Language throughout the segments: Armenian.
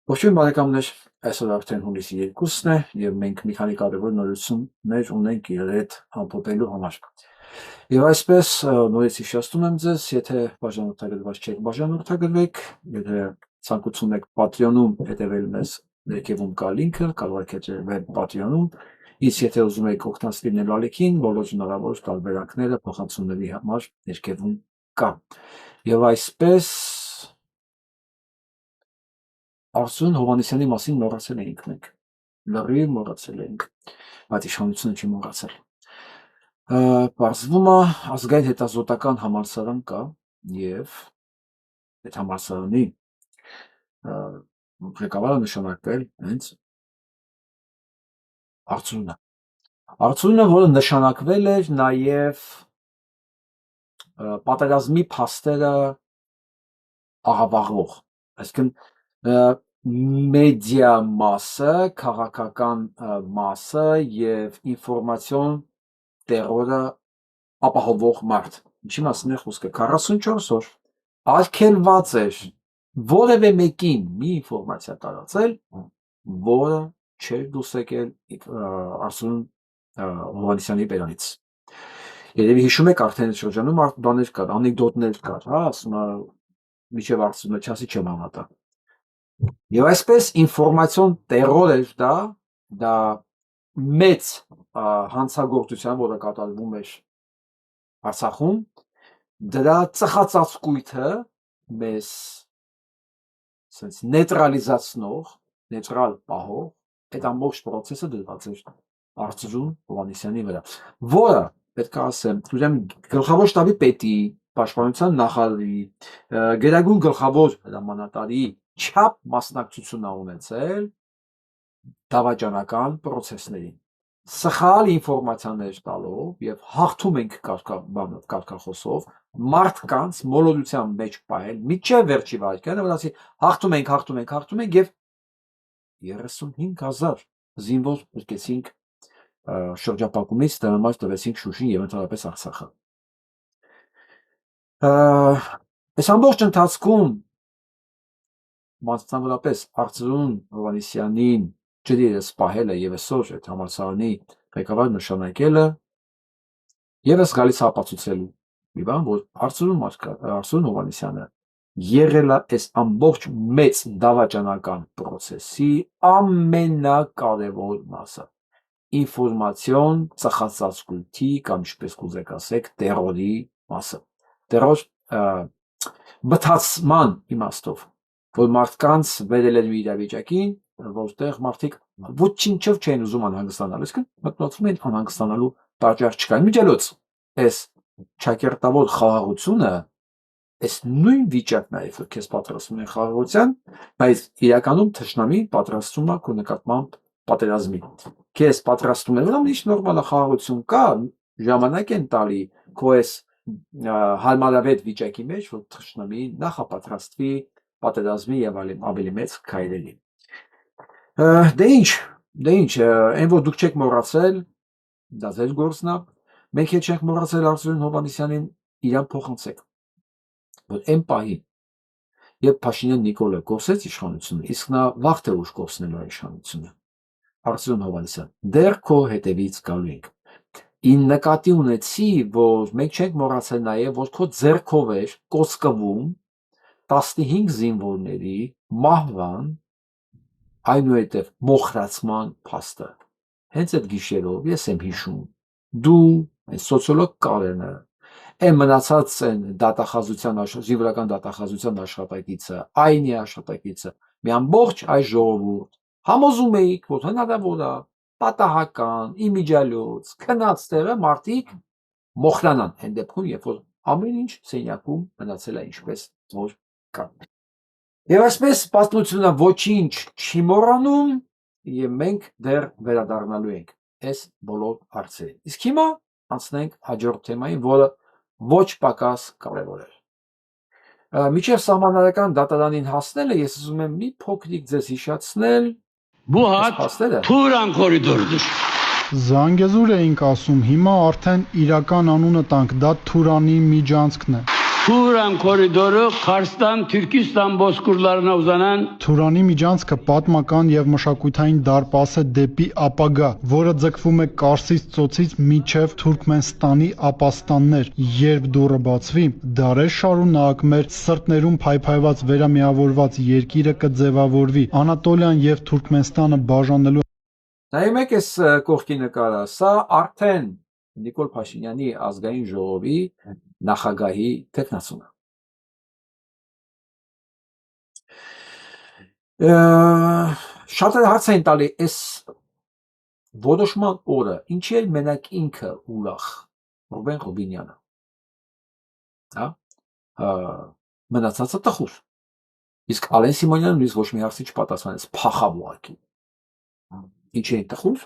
Ողջույն բարեկամներ, այսօր արդեն հունիսի 2-ն է եւ մենք մի քանի կարևոր նորություններ ունենք իրար հետ ամփոփելու համար։ Եվ այսպես նորից հիշեցնում եմ ձեզ, եթե բաժանորդագրված չեք, բաժանորդագրվեք, եթե ցանկություն եք Patreon-ում հետևել մեզ, ներքևում կա լինքը, կարող եք հետևել Patreon-ում, իսկ եթե ուզում եք օգտած լինելու ալիքին, բոլոր հնարավոր տարբերակները փոխանցումների համար ներքևում կա։ Եվ այսպես Արծրուն Հովհաննիսյանի մասին մոռացել էինք մենք, լրիվ մոռացել էինք, բայց իշխանությունը չի մոռացել։ Պարզվում է ազգային հետազոտական համալսարան կա եւ այդ համալսարանի ղեկավարը նշանակվել հենց Արծրունը։ Արծրունը, որը նշանակվել էր նաեւ պատերազմի փաստերը աղավաղող, այսինքն մեդիա մասը, քաղաքական մասը եւ ինֆորմացիոն տերորը ապահովող մարդ։ Ինչի մասին է խոսքը 44 օր արգելված էր որևէ մեկին մի ինֆորմացիա տարածել, որը չէր դուրս եկել Արծրուն Հովհաննիսյանի բերանից։ Երևի հիշում եք արդեն այդ շրջանում բաներ կար, անեկդոտներ կար, հա, ասում է միջև Արծրունը չասի չեմ հավատա։ Եվ այսպես ինֆորմացիոն տերոր էր դա մեծ հանցագործության, որը կատարվում էր Արցախում, դրա ծխածածկույթը մեզ sense նեյտրալիզացնող, նեյտրալ պահող, այդ ամբողջ process-ը դրված էր Արծրուն Հովհաննիսյանի վրա, որը պետք է ասեմ, ուրեմն գլխավոր շտաբի պետի, պաշտպանության նախարարի, գերագույն գլխավոր հրամանատարի չափ մասնակցություն է ունեցել դավաճանական process-ներին, սխալ ինֆորմացիաներ տալով եւ հաղթում ենք կարգախոսով մարդկանց մոլորության մեջ պահել միջև վերջի վայրկյանը, որ ասի հաղթում ենք եւ 35,000 զինվոր եկեցինք շրջապակումից տրամած տվեցինք Շուշին եւ ընդհանրապես Արցախը։ Այս ամբողջ ընթացքում մասնավորապես Արծրուն Հովհաննիսյանին ջրերս պահելը եւ այսօր այդ համալսարանի ղեկավար նշանակելը եւս գալիս ապացուցելու մի բան, որ Արծրուն Հովհաննիսյանը եղել է այս ամբողջ մեծ դավաճանական process-ի ամենակարևոր մասը, ինֆորմացիոն ծխածածկույթի կամ ինչպես կուզեք ասեք տերորի մասը, տերոր բթացման իմաստով, որ մարդկանց վերել էր մի իրավիճակին, որտեղ մարդիկ ոչինչով չեն ուզում անհանգստանալ, այսինքն մտածում են անհանգստանալու պատճառ չկա։ Միջելոց այս ճակերտավոր խաղաղությունը, այս նույն վիճակն է, որ քեզ պատրաստում են խաղաղության, բայց իրականում թշնամին պատրաստում է քո նկատմամբ պատերազմի։ Քեզ պատրաստում են, ուրեմն ինչ նորմալ է խաղաղություն կա, ժամանակ են տալի քո այս հարմարավետ վիճակի մեջ, որ թշնամին նախապատրաստվի պատերազմի եւ ավելի մեծ քայլերի։ Դե ինչ, այն որ դուք չեք մոռացել, դա ձեր գործն է, մենք էլ չենք մոռացել Արծրուն Հովհաննիսյանին, իրան փոխանցեք, որ այն պահին, երբ Փաշինյան Նիկոլը կորսեց իշխանությունը, իսկ նա վաղ թե ուշ կորսնելու է իշխանությունը, Արծրուն Հովհաննիսյան, դեռ քո հետևից գալու ենք։ Ին նկատի ունեցի, որ մենք չենք մոռացել նաև, որ քո ձեռքով էր կոծկվում 15 զինվորների մահվան, այնուհետև մոխրացման փաստը։ Հենց այդ գիշերով ես եմ հիշում, դու, սոցիոլոգ Կարենը, այն մնացած են զինվորական դատախազության աշխատակիցը, այնի աշխատակիցը, մի ամբողջ այս ժողովուրդ համոզում էիք, որ հնարավոր է պատահական, իմիջիալոց, քնած տեղը մարդիկ մոխրանան, այն դեպքում, երբ որ ամեն ինչ սենյակում մնացել է ինչպես որ կա։ Եվ այսպես պատմությունը ոչինչ չի մոռանում եւ մենք դեռ վերադառնալու ենք այս բոլոր հարցերին։ Իսկ հիմա անցնենք հաջորդ թեմային, որը ոչ պակաս կարևոր է։ Միջև սահմանադրական դատարանին հասնելը ես ուզում եմ մի փոքրիկ ձեզ հիշեցնել Բուհատ Թուրան կորիդորը Զանգեզուր էինք ասում, հիմա արդեն իրական անունը տանք, դա Թուրանի միջանցքն է։ Turan koridoru Kars'tan Türkistan bozkırlarına uzanan Թուրանի միջանցքը պատմական եւ մշակութային դարպաս է դեպի ապագա, որը ձգվում է Կարսից ծոցից մինչև Թուրքմենստանի ապաստաններ։ Երբ դուռը բացվի, դարեր շարունակ մեր սրտներում փայփայված վերամիավորված երկիրը կձևավորվի։ Անատոլիան եւ Թուրքմենստանը բաժանելու Նայեք այս կողքի նկարը, սա արդեն Նիկոլ Փաշինյանի ազգային ժողովի նախագահի տեխնացումը։ Շատերը հարց են տալի այս որոշման օրը ինչի է մենակ ինքը ուրախ Ռուբեն Ռուբինյանը, մնացածը տխուր, իսկ Ալեն Սիմոնյանը նույնիսկ ոչ մի հարցի չպատասխանեց, փախավ ուղղակի։ Ինչի են տխուր,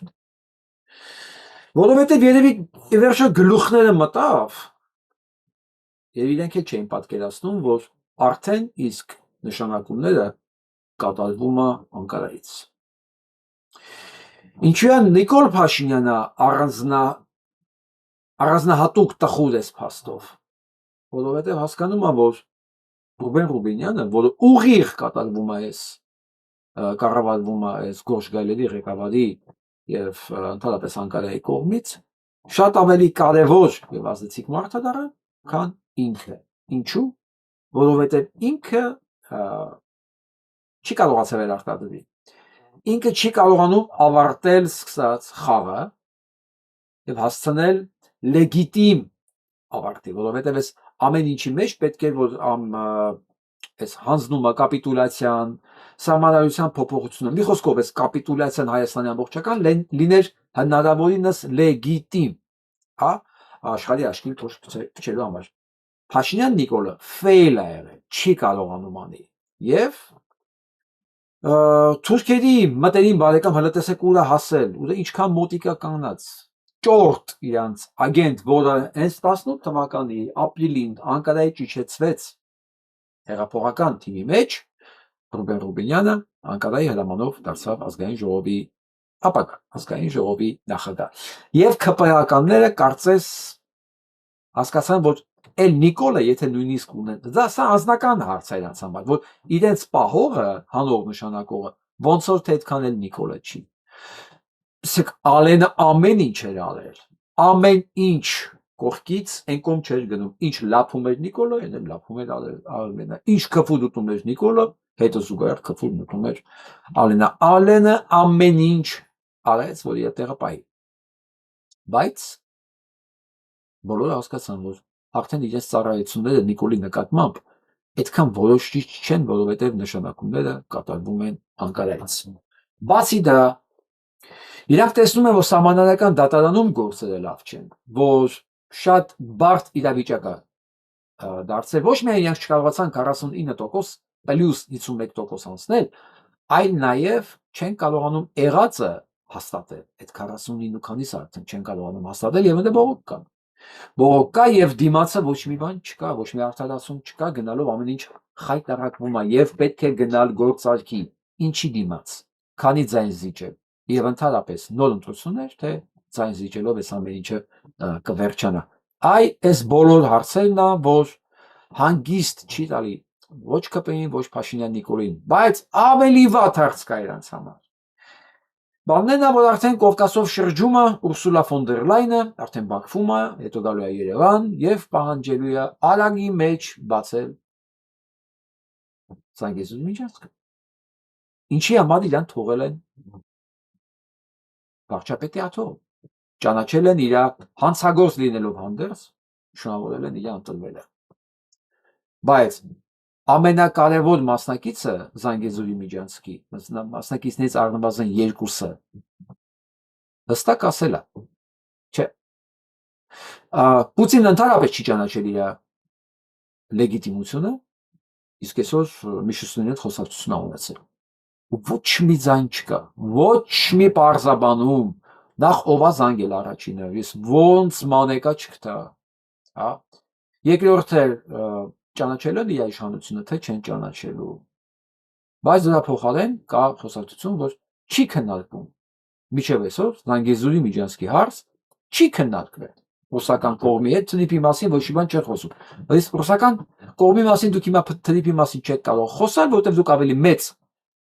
որովհետև երևի ի վերջո գլուխները մտավ եւ իրենք էլ չէին պատկերացնում, որ արդեն իսկ նշանակումները կատարվում է Անկարայից։ Ինչու է Նիկոլ Փաշինյանը առանձնահատուկ տխուր է փաստով, որովհետև հասկանում է, որ Ռուբեն Ռուբինյանը, որը ուղիղ կառավարվում է այս Գորշ Գայլերի ղեկավարի եւ ընդհանրապես Անկարայի կողմից, շատ ավելի կարևոր եւ ազդեցիկ մարդ է դառել, քան ինքը։ Ինչու՞։ Որովհետեւ ինքը չի կարողացել վերարտադրվի։ Ինքը չի կարողանում ավարտել սկսած խաղը եւ հասցնել լեգիտիմ ավարտի, որովհետեւ այս ամեն ինչի մեջ պետք է որ այս հանձնումը, կապիտուլյացիան, սահմանադրության փոփոխությունը, մի խոսքով այս կապիտուլյացիան Հայաստանի ամբողջական լիներ հնարավորինս լեգիտիմ, հա, աշխարհի աշկին փչելու համար։ Փաշինյան Նիկոլը ֆեյլ է եղել, չի կարողանում անի։ Եվ թուրքերի մտերիմ բարեկամ հələ տեսեք ուր է հասել, ուր ինչքան մոտիկա կանգնած, ճորտ իրանց ագենտ, որը հենց 18 թվականի ապրիլին Անկարայի ճիչեցվեց հեղափոխական թիմի մեջ, Ռուբեն Ռուբինյանը Անկարայի հրամանով դարձավ ազգային ժողովի ապագա, ազգային ժողովի նախագահ։ Եվ ԿՊՀ-ականները կարծես հասկացան, որ էլ Նիկոլը, եթե նույնիսկ ունեն, սա անձնական հարց է իրանց համար, որ իրենց պահողը, հանող նշանակողը, ոնց որ թե այդքան էլ Նիկոլը չի։ Իսկ Ալենը ամեն ինչ էր արել, ամեն ինչ կողքից այն կողմ չէր գնում, ինչ լափում էր Նիկոլը, այն էլ լափում էր Ալենը, ինչ քֆուր ուտում էր Նիկոլը, հետո զուգահեռ քֆուր ուտում էր Ալենը։ Ալենը ամեն ինչ արեց, որ իր տեղը պահի։ Բայց բոլորը հասկացան, որ արդեն իրենց ծառայությունները Նիկոլի նկատմամբ այդքան որոշիչ չեն, որովհետև նշանակումները կատարվում են Անկարայից։ Բացի դա, իրանք տեսնում են, որ սահմանադրական դատարանում գործերը լավ չեն, որ շատ բարդ իրավիճակ է դարձել, ոչ միայն իրանք չկարողացան 49% պլյուս 51% անցնել, այլ նաև չեն կարողանում եղածը հաստատել, այդ 49 քանիսը արդեն չեն կարողանում հաստատել եւ ընդ բողոք կան։ Բողոք կա եւ դիմացը ոչ մի բան չկա, ոչ մի արդարացում չկա, գնալով ամեն ինչ խայտարակվում է եւ պետք է գնալ գործարքի։ Ինչի դիմաց, քանի ձայն զիջել եւ ընդհանրապես նոր ընտրություններ, թե ձայն զիջելով այս ամեն ինչը կվերջանա։ Այս բոլոր հարցերն ա, որ հանգիստ չի տալի ոչ ԿՊ-ին, ոչ Փաշինյան Նիկոլին, բայց ավելի վատ հարց կա իրանց համար։ Բանն է, որ արդեն Կովկասով շրջում է Ուրսուլա ֆոն դեր Լայնը, արդեն Բաքվում է, հետո գալու է Երևան եւ պահանջելու է արագի մեջ բացել Զանգեզուրի միջանցքը։ Ինչի համար իրան թողել են վարչապետի աթոռ, ճանաչել են իր հանցագործ լինելով հանդերձ, շնորհավորել են իր ընտրվելը։ Բայց ամենակարևոր մասնակիցը Զանգեզուրի միջանցքի մասնակիցներից առնվազն երկուսը հստակ ասել է, չէ, Պուտինը ընդհանրապես չի ճանաչել իր լեգիտիմությունը, իսկ այսօր Միշուստինի հետ խոսակցություն ունեցել։ Ոչ մի ձայն չկա, ոչ մի պարզաբանում, նախ ով է զանգել առաջինը, ես ոնց մանեկա չգտա, հա։ Երկրորդը ճանաչել են իր իշխանությունը, թե չեն ճանաչելու։ Բայց դրա փոխարեն կա խոսակցություն, որ չի քննարկվում։ Մինչև այսօր Զանգեզուրի միջանցքի հարց չի քննարկվել։ ռուսական կողմի հետ թնիփի մասին ոչ մի բան չէր խոսում։ Բայց ռուսական կողմի մասին դուք հիմա թնիփի մասին չեք կարող խոսալ, որովհետև դուք ավելի մեծ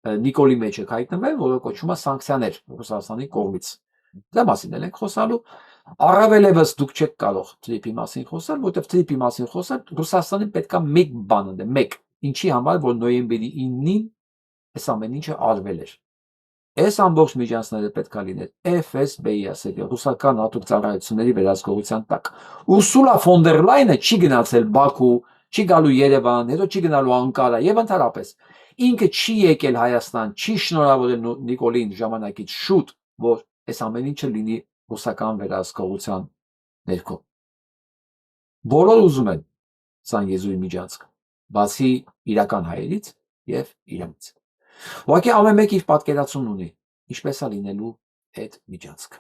Նիկոլի մեջ եք հայտնվել, որը կոչվում է սանկցիաներ Ռուսաստանի կողմից։ Դա մասին էլ ենք խոսալու։ Առավել եւս դուք չեք կարող թրիփի մասին խոսալ, որովհետև թրիփի մասին խոսալ Ռուսաստանին պետքա մեկ բան ունենա, մեկ։ Ինչի համար, որ նոյեմբերի 9-ին այս ամեն ինչը արվել էր։ Այս ամբողջ միջանցքները պետքա լիներ FSB-ի, ասել ռուսական հատուկ ծառայությունների վերահսկողության տակ։ Ուրսուլա ֆոն դեր Լայնը չի գնացել Բաքու, չի գալու Երևան, հետո չի գնալու Անկարա եւ ընդհանրապես ինքը չի եկել Հայաստան, չի շնորհավորել Նիկոլին ժամանակից շուտ, որ այս ամեն ինչը լինի ռուսական վերահսկողության ներքո։ Բոլորը ուզում են Սանգեզուի միջանցք, բացի իրական հայերից եւ իրենց։ Ուղղակի ամեն մեկ իր պատկերացումն ունի, ինչպես է լինելու այդ միջանցքը։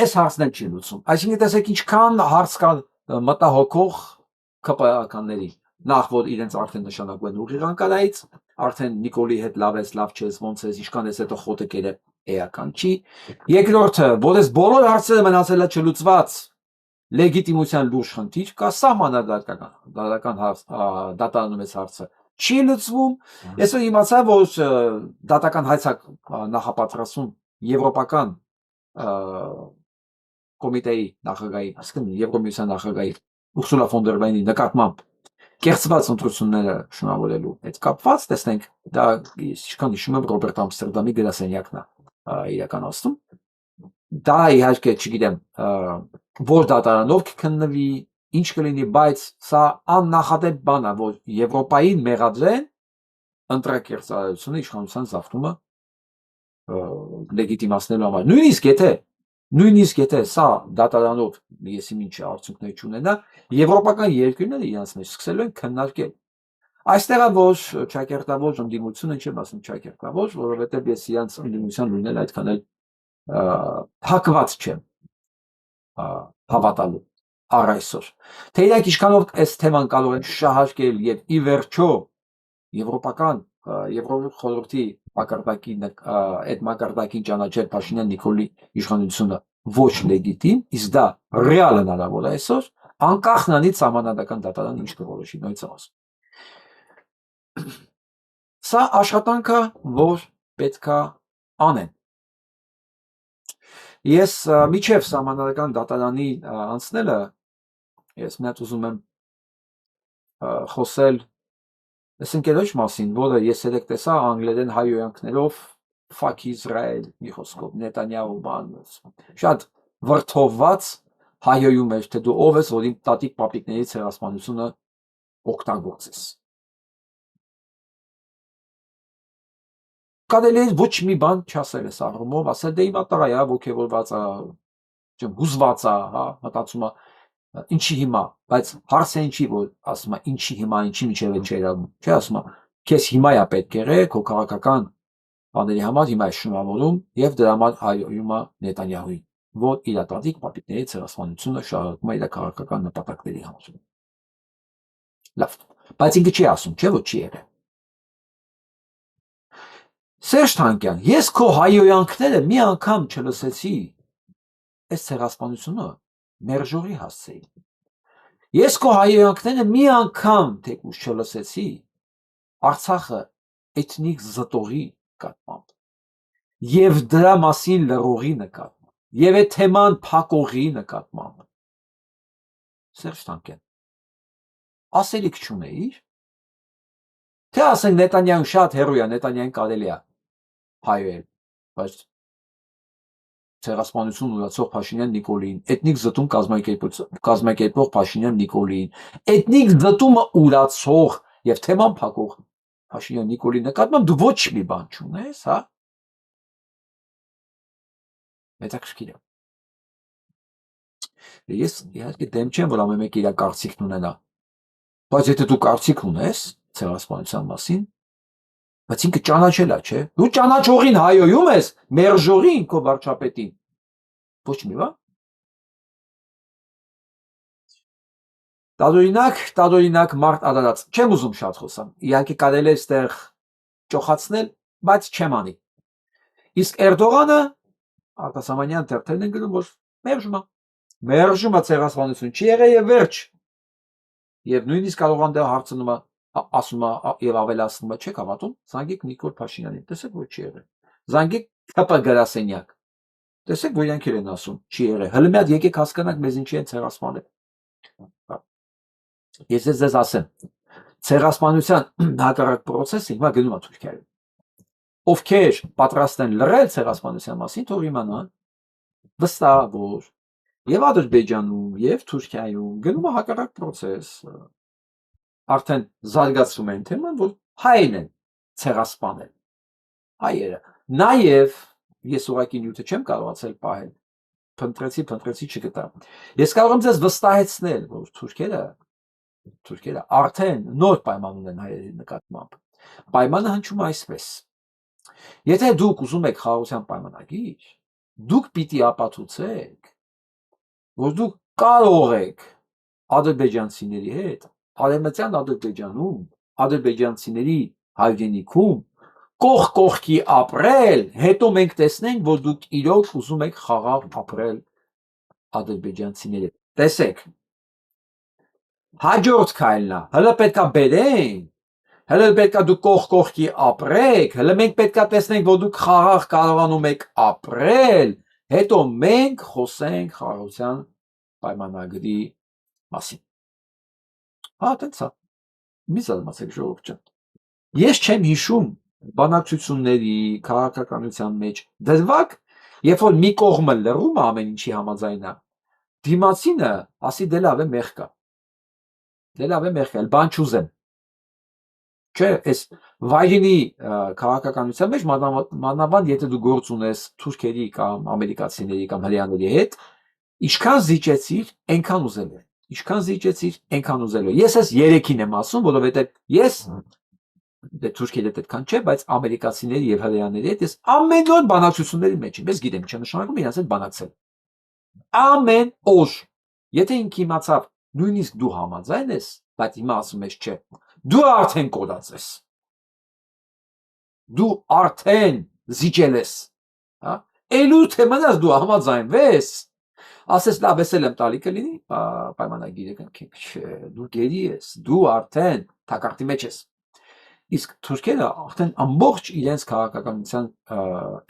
Այս հարցն էլ չի լուծում։ Այսինքն տեսեք ինչքան հարց կա մտահոգող ԿՊԱ-ականների, նախ որ իրենց արդեն նշանակում են ուղիղ Անկարայից, արդեն Նիկոլի հետ լավ ես, լավ չես, ոնց ես, ինչքան ես հետո խոտը կերել էական չի։ Երկրորդը, որ այս բոլոր հարցերը մնացել է չլուծված լեգիտիմության լուրջ խնդիր կա, սահմանադրական դատարանում այս հարցը չի լուծվում։ Ես իմացա, որ դատական հայց նախապատրաստում եվրոպական կոմիտեի նախագահի, այսինքն Եվրոմիության նախագահի Ուրսուլա ֆոն դեր Լայնի նկատմամբ կեղծված ընտրությունները շնորհավորելու հետ կապված, տեսնենք, դա ինչքան հիշում եմ Ռոբերտ Ամստերդամի գրասենյակն է իրականացնում։ Դա իհարկե չգիտեմ, որ դատարանով կքննվի, ինչ կլինի, բայց սա աննախադեպ բան է, որ Եվրոպային մեղադրեն ընտրակերծարարությունը իշխանության զավթումը լեգիտիմացնելու համար։ Նույնիսկ եթե սա դատարանով եսի ինչ արդյունքներ չունենա, եվրոպական երկրները իրենց մեջ սկսելու են քննարկել։ Այստեղ է որ ճակերտավոր ընդդիմությունը, չեմ ասում ճակերտավոր, որովհետև ես իրենց ընդդիմության լինել այդքան էլ հակված չեմ հավատալու առ այսօր։ Թե իրենք ինչքանով այս թեման կարող են շահարկել եւ ի վերջո եվրոպական Եվրոխորհրդի այդ մակարդակին ճանաչել Փաշինյան Նիկոլի իշխանությունը ոչ լեգիտիմ, իսկ դա ռեալ հնարավոր է այսօր, անկախ նրանից սահմանադրական դատարանը ինչ կորոշի, նույնիսկ ասում։ Սա աշխատանքը, որ պետքա անեն։ Ես միջև սահմանադրական դատարանի անցնելը, ես մի հատ ուզում եմ խոսել այս ընկերոջ մասին, որը ես երեք տեսա անգլերեն հայհոյանքներով fuck Israel մի խոսքով Նետանյահու բան շատ վրթովված հայհոյում էր, թե դու ով ես, որ իմ տատիկ պապիկների ցեղասպանությունը օգտագործես։ Կարելի է ոչ մի բան չասել այս առումով, ասել դե իմ ատարայ է, ոգևորված է, հուզված է, հա, մտածում է ինչի հիմա, բայց հարցը ինչի որ ասում է ինչի հիմա, ինչի միջև է չերանում, չէ, ասում է քեզ հիմա է պետք եղել քո քաղաքական բաների համար հիմա է շնորհավորում եւ դրա համար հայոյում է Նետանյահուին, որ իր տատիկ պապիկների ցեղասպանությունը շարունակում է իր քաղաքական նպատակների համար։ Լավ, բայց ինքը չի ասում, չէ, որ չի եղել։ Սերժ Թանկյան, ես քո հայոյանքները մի անգամ չլսեցի այս ցեղասպանությունը մերժողի հասցեի։ Ես քո հայոյանքները մի անգամ թեկուզ չլսեցի Արցախը էթնիկ զտողի նկատմամբ եւ դրա մասին լրողի նկատմամբ եւ այդ թեման փակողի նկատմամբ։ Սերժ Թանկյան, ասելիք չունեիր, թե ասենք Նետանյահուն շատ հերոյ է, Նետանյահին կարելի է հայոյել, բայց ցեղասպանություն ունեցող Փաշինյան Նիկոլին, էթնիկ զտում կազմակերպող Փաշինյան Նիկոլին, էթնիկ զտումը ուրացող եւ թեման փակող Փաշինյան Նիկոլի նկատմամբ դու ոչ մի բան չունես, հա։ Հետաքրքիր է։ Ես իհարկե դեմ չեմ, որ ամեն մեկը իր կարծիքն ունենա, բայց եթե դու կարծիք ունես ցեղասպանության մասին, բայց ինքը ճանաչել է, չէ։ Դու ճանաչողին հայոյում ես, մերժողին քո վարչապետին։ Ոչ մի բան։ Տարօրինակ մարդ արարած։ Չեմ ուզում շատ խոսամ։ Իհարկե կարելի է այստեղ ճոխացնել, բայց չեմ անի։ Իսկ Էրդողանը արտասահմանյան թերթերն են գրում, որ մերժում է։ մերժումը ցեղասպանություն չի եղել եւ վերջ։ Եվ նույնիսկ կարող են դա հարցնում է, ասում է եւ ավելացնում է, չեք հավատում, զանգեք Նիկոլ Փաշինյանին, տեսեք որ չի եղել։ Զանգեք ԿՊ գրասենյակ։ Տեսեք որ իրանք են ասում, չի եղել։ Հələ մի հատ եկեք հասկանանք մեզ ինչի են ցեղասպանել։ Ես ձեզ ասեմ, ցեղասպանության հակառակ process-ը հիմա գնում է Թուրքիայում։ Ովքեր պատրաստ են լռել ցեղասպանության մասին, թող իմանան վստահ որ եւ Ադրբեջանում եւ Թուրքիայում գնում է հակառակ process, արդեն զարգացում են թեման, որ հայերն են ցեղասպանել։ Հայերը։ Նաեւ ես ուղղակի նյութը չեմ կարողացել պահել։ Փնտրեցի չգտա։ Ես կարող եմ ձեզ վստահեցնել, որ թուրքերը արդեն նոր պայման ունեն հայերի նկատմամբ։ Պայմանը հնչում է այսպես. Եթե դուք ուզում եք խաղաղության պայմանագիր, դուք պիտի ապացուցեք, որ դուք կարող եք ադրբեջանցիների հետ, արևմտյան Ադրբեջանում, ադրբեջանցիների հայրենիքում կողք կողքի ապրել, հետո մենք տեսնենք, որ դուք իրոք ուզում եք խաղաղ ապրել ադրբեջանցիների հետ։ Տեսեք, հաջորդ քայլն է, հələ պետքա բերենք, հələ պետքա դուք կողք կողքի ապրեք, հələ մենք պետքա տեսնենք, որ դուք խաղաղ կարողանում եք ապրել, հետո մենք խոսենք խաղաղության պայմանագրի մասին։ Հա, տենց է։ Մի զարմացեք ժողովուրդ ջան։ Ես չեմ հիշում բանակցությունների, քաղաքականության մեջ դրվագ, երբ որ մի կողմը լռում է ամեն ինչի համաձայն է, դիմացինը ասի դե լավ է մեղք կա։ Դե լավ է մեղք է, բան չուզեմ։ Չէ, այս վայրենի քաղաքականության մեջ մանավանդ եթե դու գործ ունես թուրքերի կամ ամերիկացիների կամ հրեաների հետ, ինչքան զիջեցիր, այնքան ուզել է։ Ինչքան զիջեցիր, այնքան ուզել է։ Ես այս 3-ին եմ ասում, որովհետև ես դե թուրքերի հետ այդքան չէ, բայց ամերիկացիների եւ հրեաների հետ ես ամեն օր բանակցությունների մեջ եմ։ Ես գիտեմ, չնշանակում իրանց հետ բանակցել։ Ամեն օր։ Եթե ինքը իմացավ, նույնիսկ դու համաձայն ես, բայց հիմա ասում ես չէ։ Դու արդեն կորած ես։ Դու արդեն զիջել ես, հա? Էլու թե մնաս դու համաձայնվես, ասես լավ էսել եմ տալի կլինի, պայմանագիրը կնքենք, չէ, դու գերի ես, դու արդեն թակարդի մեջ ես։ Իսկ թուրքերը արդեն ամբողջ իրենց քաղաքականության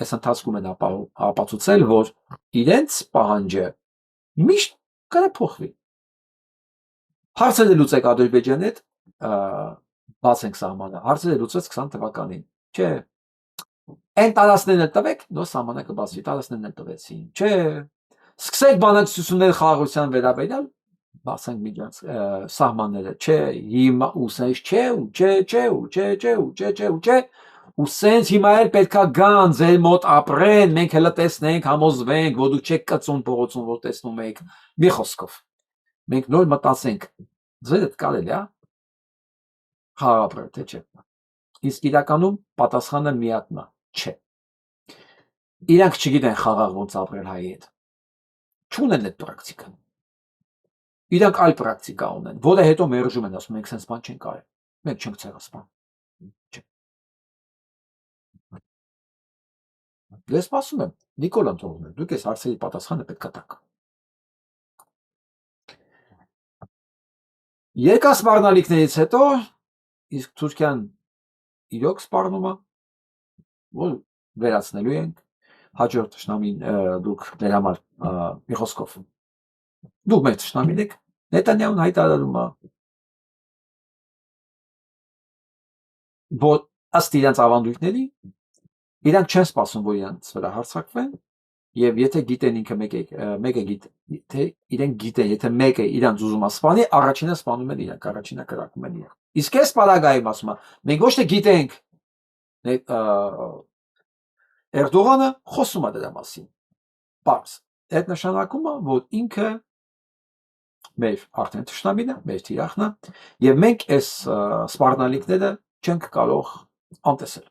այս ընթացքում են ապացուցել, որ իրենց պահանջը միշտ կարող է փոխվի։ Հարցերը լուծեք Ադրբեջանի հետ, բացենք սահմանը, հարցերը լուծեց 20 թվականին, չէ, այն տարածքներն տվեք, նոր սահմանը կբացվի, տարածքներն տվեցին, չէ, սկսեք բանակցություններ խաղաղության վերաբերյալ, բացենք միջանց սահմանները, չէ, հիմա ուսես չէ, ու սենց հիմա էլ պետքա գան ձեր մոտ ապրեն, մենք հələ տեսնենք, համոզվենք, որ դուք չեք կծուն փողոցում, որ տեսնում եք, մի խոսքով, մենք նոր մտածենք, ձերդ կարելի է խաղաղ ապրել, թե չէ, իսկ իրականում պատասխանը միակն է, չէ, իրանք չգիտեն խաղաղ ոնց ապրել հայի հետ, չունեն այդ պրակտիկան, իրանք այլ պրակտիկա ունեն, որը հետո մերժում են, ասում ենք սենց բան չենք արել, մենք չենք ցեղասպան, չէ։ Ես ասում եմ, Նիկոլան թողնում եմ, դուք այս հարցերի պատասխանը պետք է տաք։ Երկար սպառնալիքներից հետո, իսկ Թուրքիան իրոք սպառնում է, որ վերացնելու ենք, հաջորդ թշնամին դուք դեր համար մի խոսքով, դուք մեր թշնամին եք, Նետանյահուն հայտարարում է, որ ըստ իրենց ավանդույթների, իրանք չեն սպասում, որ իրանց վրա հարձակվեն, եւ եթե գիտեն ինքը մեկը գիտե, իրենք գիտեն, եթե մեկը իրանց ուզում է սպանի, առաջինը սպանում են իրանք, առաջինը կրակում են իրանք։ Իսկ այս պարագայում ասում է, մենք ոչ թե գիտենք Էրդողանը խոսում է դրա մասին։ Բայց այդ նշանակում է, որ ինքը մեր արդեն թշնամին է, մեր թիրախն է, եւ մենք այս սպառնալիքները չենք կարող անտեսել։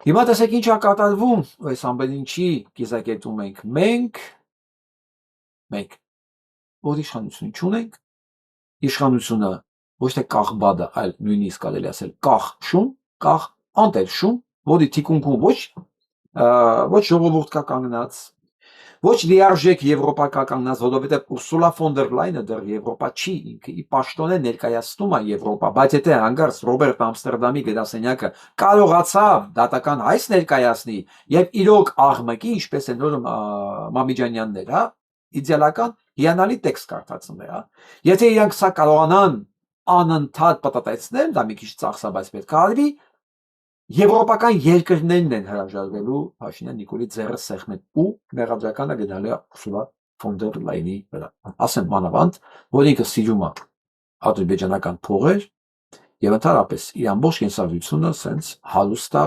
Հիմա տեսեք ինչ է կատարվում, այս ամեն ինչի կիզակետում ենք մենք, որ իշխանություն չունենք, իշխանությունը ոչ թե կախ-բադը, այլ նույնիսկ կարելի ասել կախ-շուն, կախ-անտել շուն, որի թիկունքում ոչ ժողովուրդ կա կանգնած, Ոչ լիարժեք եվրոպական, որովհետև Ուրսուլա ֆոն դեր Լայնը դեռ Եվրոպա չի, ինքը ի պաշտոն է ներկայացնում է Եվրոպա, բայց եթե հանգարց Ռոբերտ Ամստերդամի գերասենյակը կարողացավ դատական հայց ներկայացնի եւ իրոք աղմկի, ինչպես են նոր Մամիջանյաններ, հա, իդեալական հիանալի տեքստ կարդացնել, հա։ Եթե իրանք սա կարողանան անընդհատ պատտեցնել, դա մի քիչ ծախսա, բայց պետք է արվի, եվրոպական երկրներն են հրաժարվելու Փաշինյան Նիկոլի ձեռը սեղմել ու մեղադրականը գնալու Ուրսուլա ֆոն դեր Լայնի վրա։ Ասեմ մանավանդ, որ ինքը սիրում է ադրբեջանական փողեր եւ ընդհանրապես իր ամբողջ կենսագրությունը սենց հարուստ է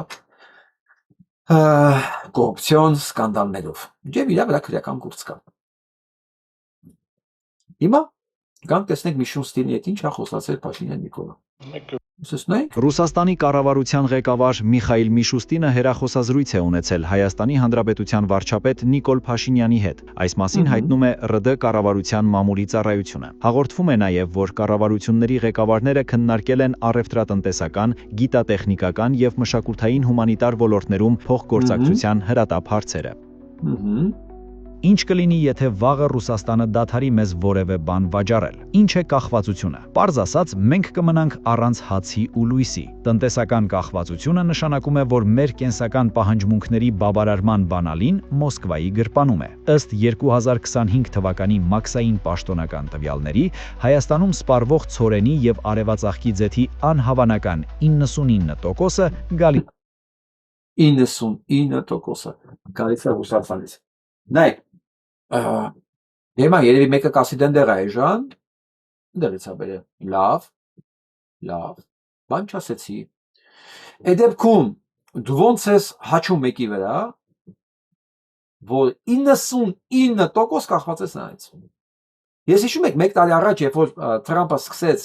կոռուպցիոն սկանդալներով։ Եվ իր վրա քրեական գործ կա։ Հիմա գանք տեսնենք Միշուստինի հետ ինչ է խոսացել Փաշինյան Նիկոլը։ Ռուսաստանի կառավարության ղեկավար Միխայիլ Միշուստինը հեռախոսազրույց է ունեցել Հայաստանի Հանրապետության վարչապետ Նիկոլ Փաշինյանի հետ։ Այս մասին հայտնում է ՌԴ կառավարության մամուլի ծառայությունը։ Հաղորդվում է նաև, որ կառավարությունների ղեկավարները քննարկել են առևտրատնտեսական, գիտատեխնիկական եւ մշակութային հումանիտար ոլորտներում փոխգործակցության հրատապ հարցերը։ Ինչ կլինի, եթե վաղը Ռուսաստանը դադարի մեզ որևէ բան վաճառել։ Ինչ է կախվածությունը։ Պարզ ասած, մենք կմնանք առանց հացի ու լույսի։ Տնտեսական կախվածությունը նշանակում է, որ մեր կենսական պահանջմունքների բավարարման բանալին Մոսկվայի գրպանում է։ Ըստ 2025 թվականի մաքսային պաշտոնական տվյալների, Հայաստանում սպառվող ցորենի եւ արևածաղկի ձեթի անհավանական 99%-ը գալիս 99%-ը գալիս է Ռուսաստանից։ Նայեք, հիմա երևի մեկը կասի դեռ է ժան, դեռից է բերել, լավ, բան չասեցի, այդ դեպքում դու ոնց ես հաչում մեկի վրա, որ 99% կախված ես նրանից։ Ես հիշում եք մեկ տարի առաջ, երբ որ Թրամփը սկսեց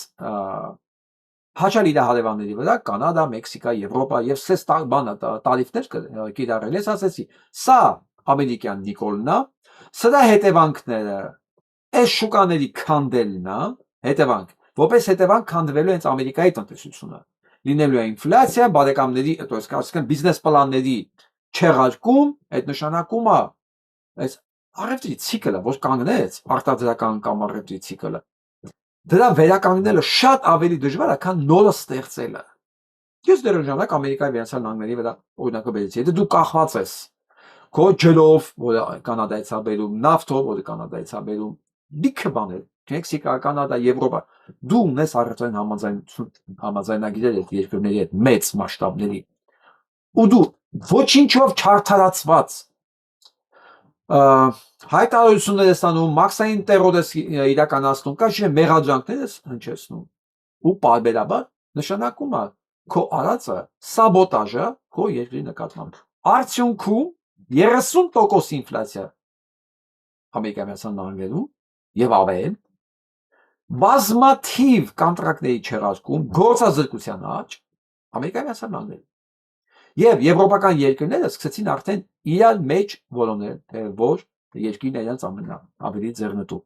հաչալ իր հարևանների վրա, Կանադա, Մեքսիկա, Եվրոպա եւ սես բանը տարիֆներ կիրառել, ես ասեցի, սա ամերիկյան Նիկոլն է, սրա հետևանքները այս շուկաների քանդելն է, հետևանք, որպես հետևանք քանդվելու է Ամերիկայի տնտեսությունը, լինելու է ինֆլյացիա, բարեկամների, то есть ասենք բիզնես պլանների չեղարկում, այդ նշանակում է այս առևտրի ցիկլը, որ կանգնեց, արտադրական կամ առևտրի ցիկլը, դրա վերականգնելը շատ ավելի դժվար է, քան նորը ստեղծելը։ Ես դեռ ժամանակ Ամերիկայի Միացյալ Նահանգների վրա օրինակը բերեցի, եթե դու կախված ես քո ջրով, որը Կանադայից է բերում, նավթով, որը Կանադայից է բերում, լիքը բաներ, Մեքսիկա, Կանադա, Եվրոպա, դու ունես առևտրային համաձայնագիրեր այդ երկրների հետ մեծ մասշտաբների, ու դու ոչինչով չարդարացված հայտարարություններ ես անում, մաքսային տերոր ես իրականացնում, կաշի մեղադրանքներ ես հնչեցնում, ու պարբերաբար նշանակում է քո արածը սաբոտաժ է քո երկրի նկատմամբ։ Արդյունքում 30% ինֆլյացիա Ամերիկայի Միացյալ Նահանգներում եւ ավել, բազմաթիվ կոնտրակտների չեղարկում, գործազրկության աճ Ամերիկայի Միացյալ Նահանգներում։ Եվ եվրոպական երկրները սկսեցին արդեն իրար մեջ որոնել, թե որ երկիրն է իրենց ավելի ձեռնտու։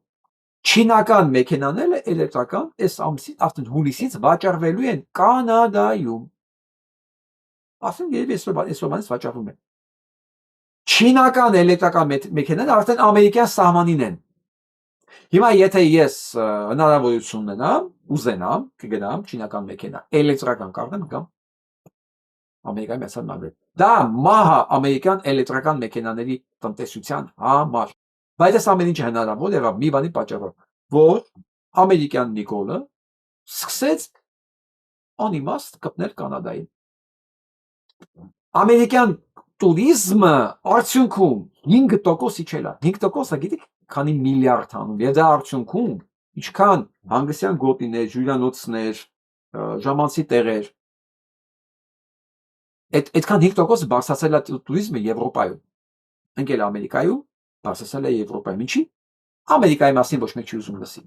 Չինական մեքենաները էլեկտրական այս ամսի արդեն հուլիսից վաճառվելու են Կանադայում։ Ասում երևի այսօրվանից վաճառվում են։ Չինական էլեկտրական մեքենաները արդեն ամերիկյան սահմանին են։ Հիմա եթե ես հնարավորություն ունենամ, ուզենամ, կգնամ չինական մեքենա, էլեկտրական կառնեմ կամ Ամերիկայի Միացյալ Նահանգներ։ Դա մահա ամերիկյան էլեկտրական մեքենաների տնտեսության համար։ Բայց այս ամեն ինչը հնարավոր եղավ մի բանի պատճառով, որ ամերիկյան Նիկոլը սկսեց անիմաստ կպնել Կանադային։ Ամերիկյան տուրիզմը արդյունքում 5% իջել է։ 5%-ը գիտեք քանի միլիարդ հանում։ Եվ դա արդյունքում ինչքան հանգստյան գոտիներ, հյուրանոցներ, ժամանցի տեղեր այդքան 5% բարձրացել է տուրիզմը Եվրոպայում։ Ընկել Ամերիկայում, բարձրացել է Եվրոպայում։ Ինչի՞։ Ամերիկայի մասին ոչ մեկ չի ուզում լսի։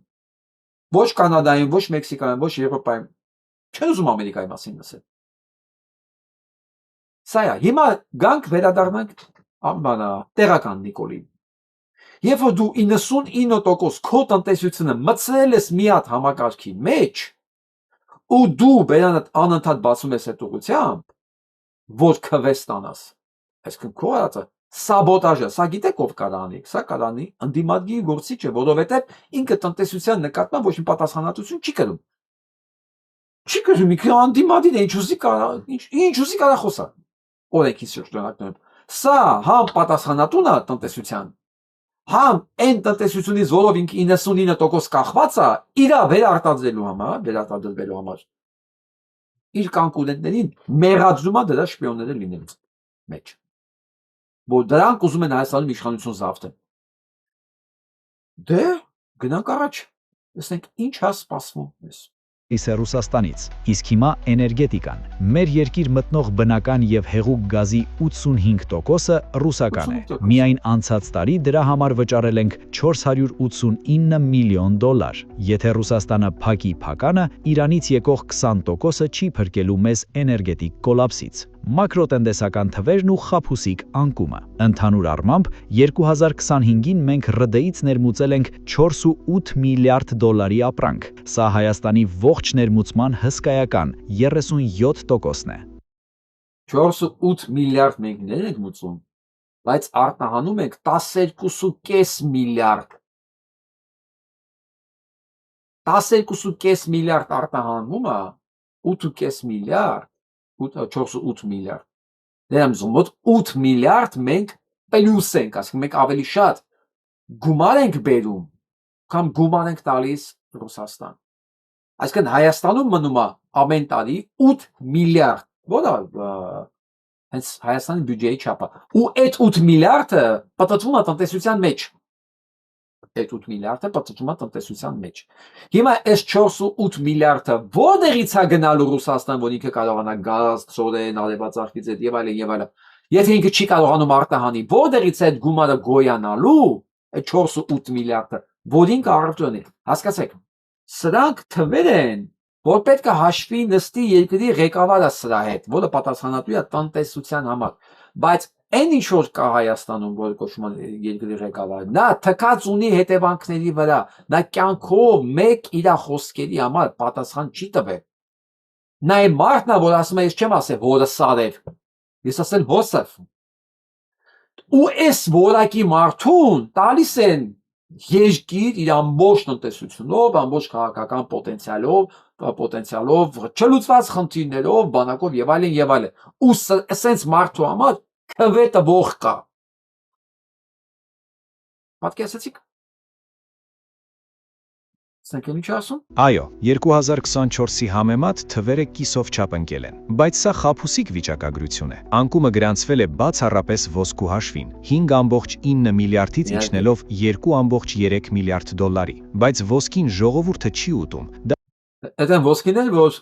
Ոչ Կանադայում, ոչ Մեքսիկայում, ոչ Եվրոպայում չեն ուզում Ամերիկայի մասին լսել։ Սա է։ Հիմա գանք վերադառնանք բանա տեղական Նիկոլին։ Երբ որ դու 99% քո տնտեսությունը մտցրել ես մի հատ համակարգի մեջ, ու դու բերանդ անընդհատ բացում ես այդ ուղղությամբ, որ քվե ստանաս, այսինքն քո արածը սաբոտաժը, սա գիտեք ով կարանի, սա կարանի ընդդիմադի գործիչը, որովհետև ինքը տնտեսության նկատմամբ ոչ մի պատասխանատվություն չի կրում։ Չի կրում, ինքը ընդդիմադին է, ինչ ուզի կարա խոսա։ Օրենքի շրջանակներում։ Սա համ պատասխանատուն է տնտեսության, համ այն տնտեսությունից, որով ինքը 99% կախված է, իրա վերարտադրելու համար, իր կոնկուրենտներին մեղադրում է դրա շպիոնները լինելուց մեջ, որ դրանք ուզում են Հայաստանում իշխանություն զավթել։ Դե գնանք առաջ, տեսնենք ինչ է սպասվում մեզ։ Իսկ Ռուսաստանից, իսկ հիմա էներգետիկան։ Մեր երկիր մտնող բնական եւ հեղուկ գազի 85%-ը ռուսական է։ 85%. Միայն անցած տարի դրա համար վճարել ենք $489 միլիոն։ Եթե Ռուսաստանը փակի փականը, Իրանից եկող 20%-ը չի փրկելու մեզ էներգետիկ կոլապսից։ Մակրոտնտեսական թվերն ու խաբուսիկ անկումը։ Ընդհանուր առմամբ 2025-ին մենք ՌԴ-ից ներմուծել ենք $4.8 միլիարդ ապրանք։ Սա Հայաստանի ողջ ներմուծման հսկայական 37%-ն է։ 4.8 միլիարդ մենք ենք մուծում, բայց արտահանում ենք 12.5 միլիարդ։ 12.5 միլիարդ արտահանվում է, 8.5 միլիարդ, 4.8 միլիարդ։ Դրանց մոտ 8 միլիարդ մենք պլյուս ենք, ասենք մենք ավելի շատ գումար ենք բերում, կամ գումար ենք տալիս Ռուսաստան։ Այսինքն Հայաստանում մնում է ամեն տարի 8 միլիարդ, որը հենց Հայաստանի բյուջեի չափը։ Ու այդ 8 միլիարդը պատտվում է տնտեսության մեջ։ Այդ 8 միլիարդը պատտվում է տնտեսության մեջ։ Հիմա այս 4.8 միլիարդը որտեղից է գնալու Ռուսաստան, որ ինքը կարողանա գազ, ծորեն, արևածաղկից եւ այլն։ Եթե ինքը չի կարողանում արտահանի, որտեղից է այդ գումարը գոյանալու, այդ 4.8 միլիարդը, որին կառավարությունն է։ Հասկացեք, սրանք թվեր են, որ պետք է հաշվի նստի երկրի ղեկավարը սրա հետ, որը պատասխանատու է տնտեսության համար, բայց այն ինչ որ կա Հայաստանում, որ կոչվում է երկրի ղեկավարը, նա թքած ունի հետևանքների վրա, նա կյանքով մեկ իր խոսքերի համար պատասխան չի տվել։ Նա է մարդն է, որ ասում է, ես չեմ ասել, որը սարև, ես ասել հոսը։ Ու այս որակի մարդուն տալիս են երկիր իր ամբողջ տնտեսությունով, ամբողջ քաղաքական պոտենցիալով, չլուծված խնդիրներով, բանակով եւ այլն։ Ու ասենց մարդու համար քվետը ող կա։ Պատկերացրիք։ Սենք ինչ ասում։ Այո, 2024-ի համեմատ թվերը կիսով չափ ընկել են, բայց սա խաբուսիկ վիճակագրություն է։ Անկումը գրանցվել է բացառապես ոսկու հաշվին, 5.9 միլիարդից իջնելով 2.3 միլիարդ դոլարի, բայց ոսկին ժողովուրդը չի ուտում։ Այդ են ոսկին էլ, որ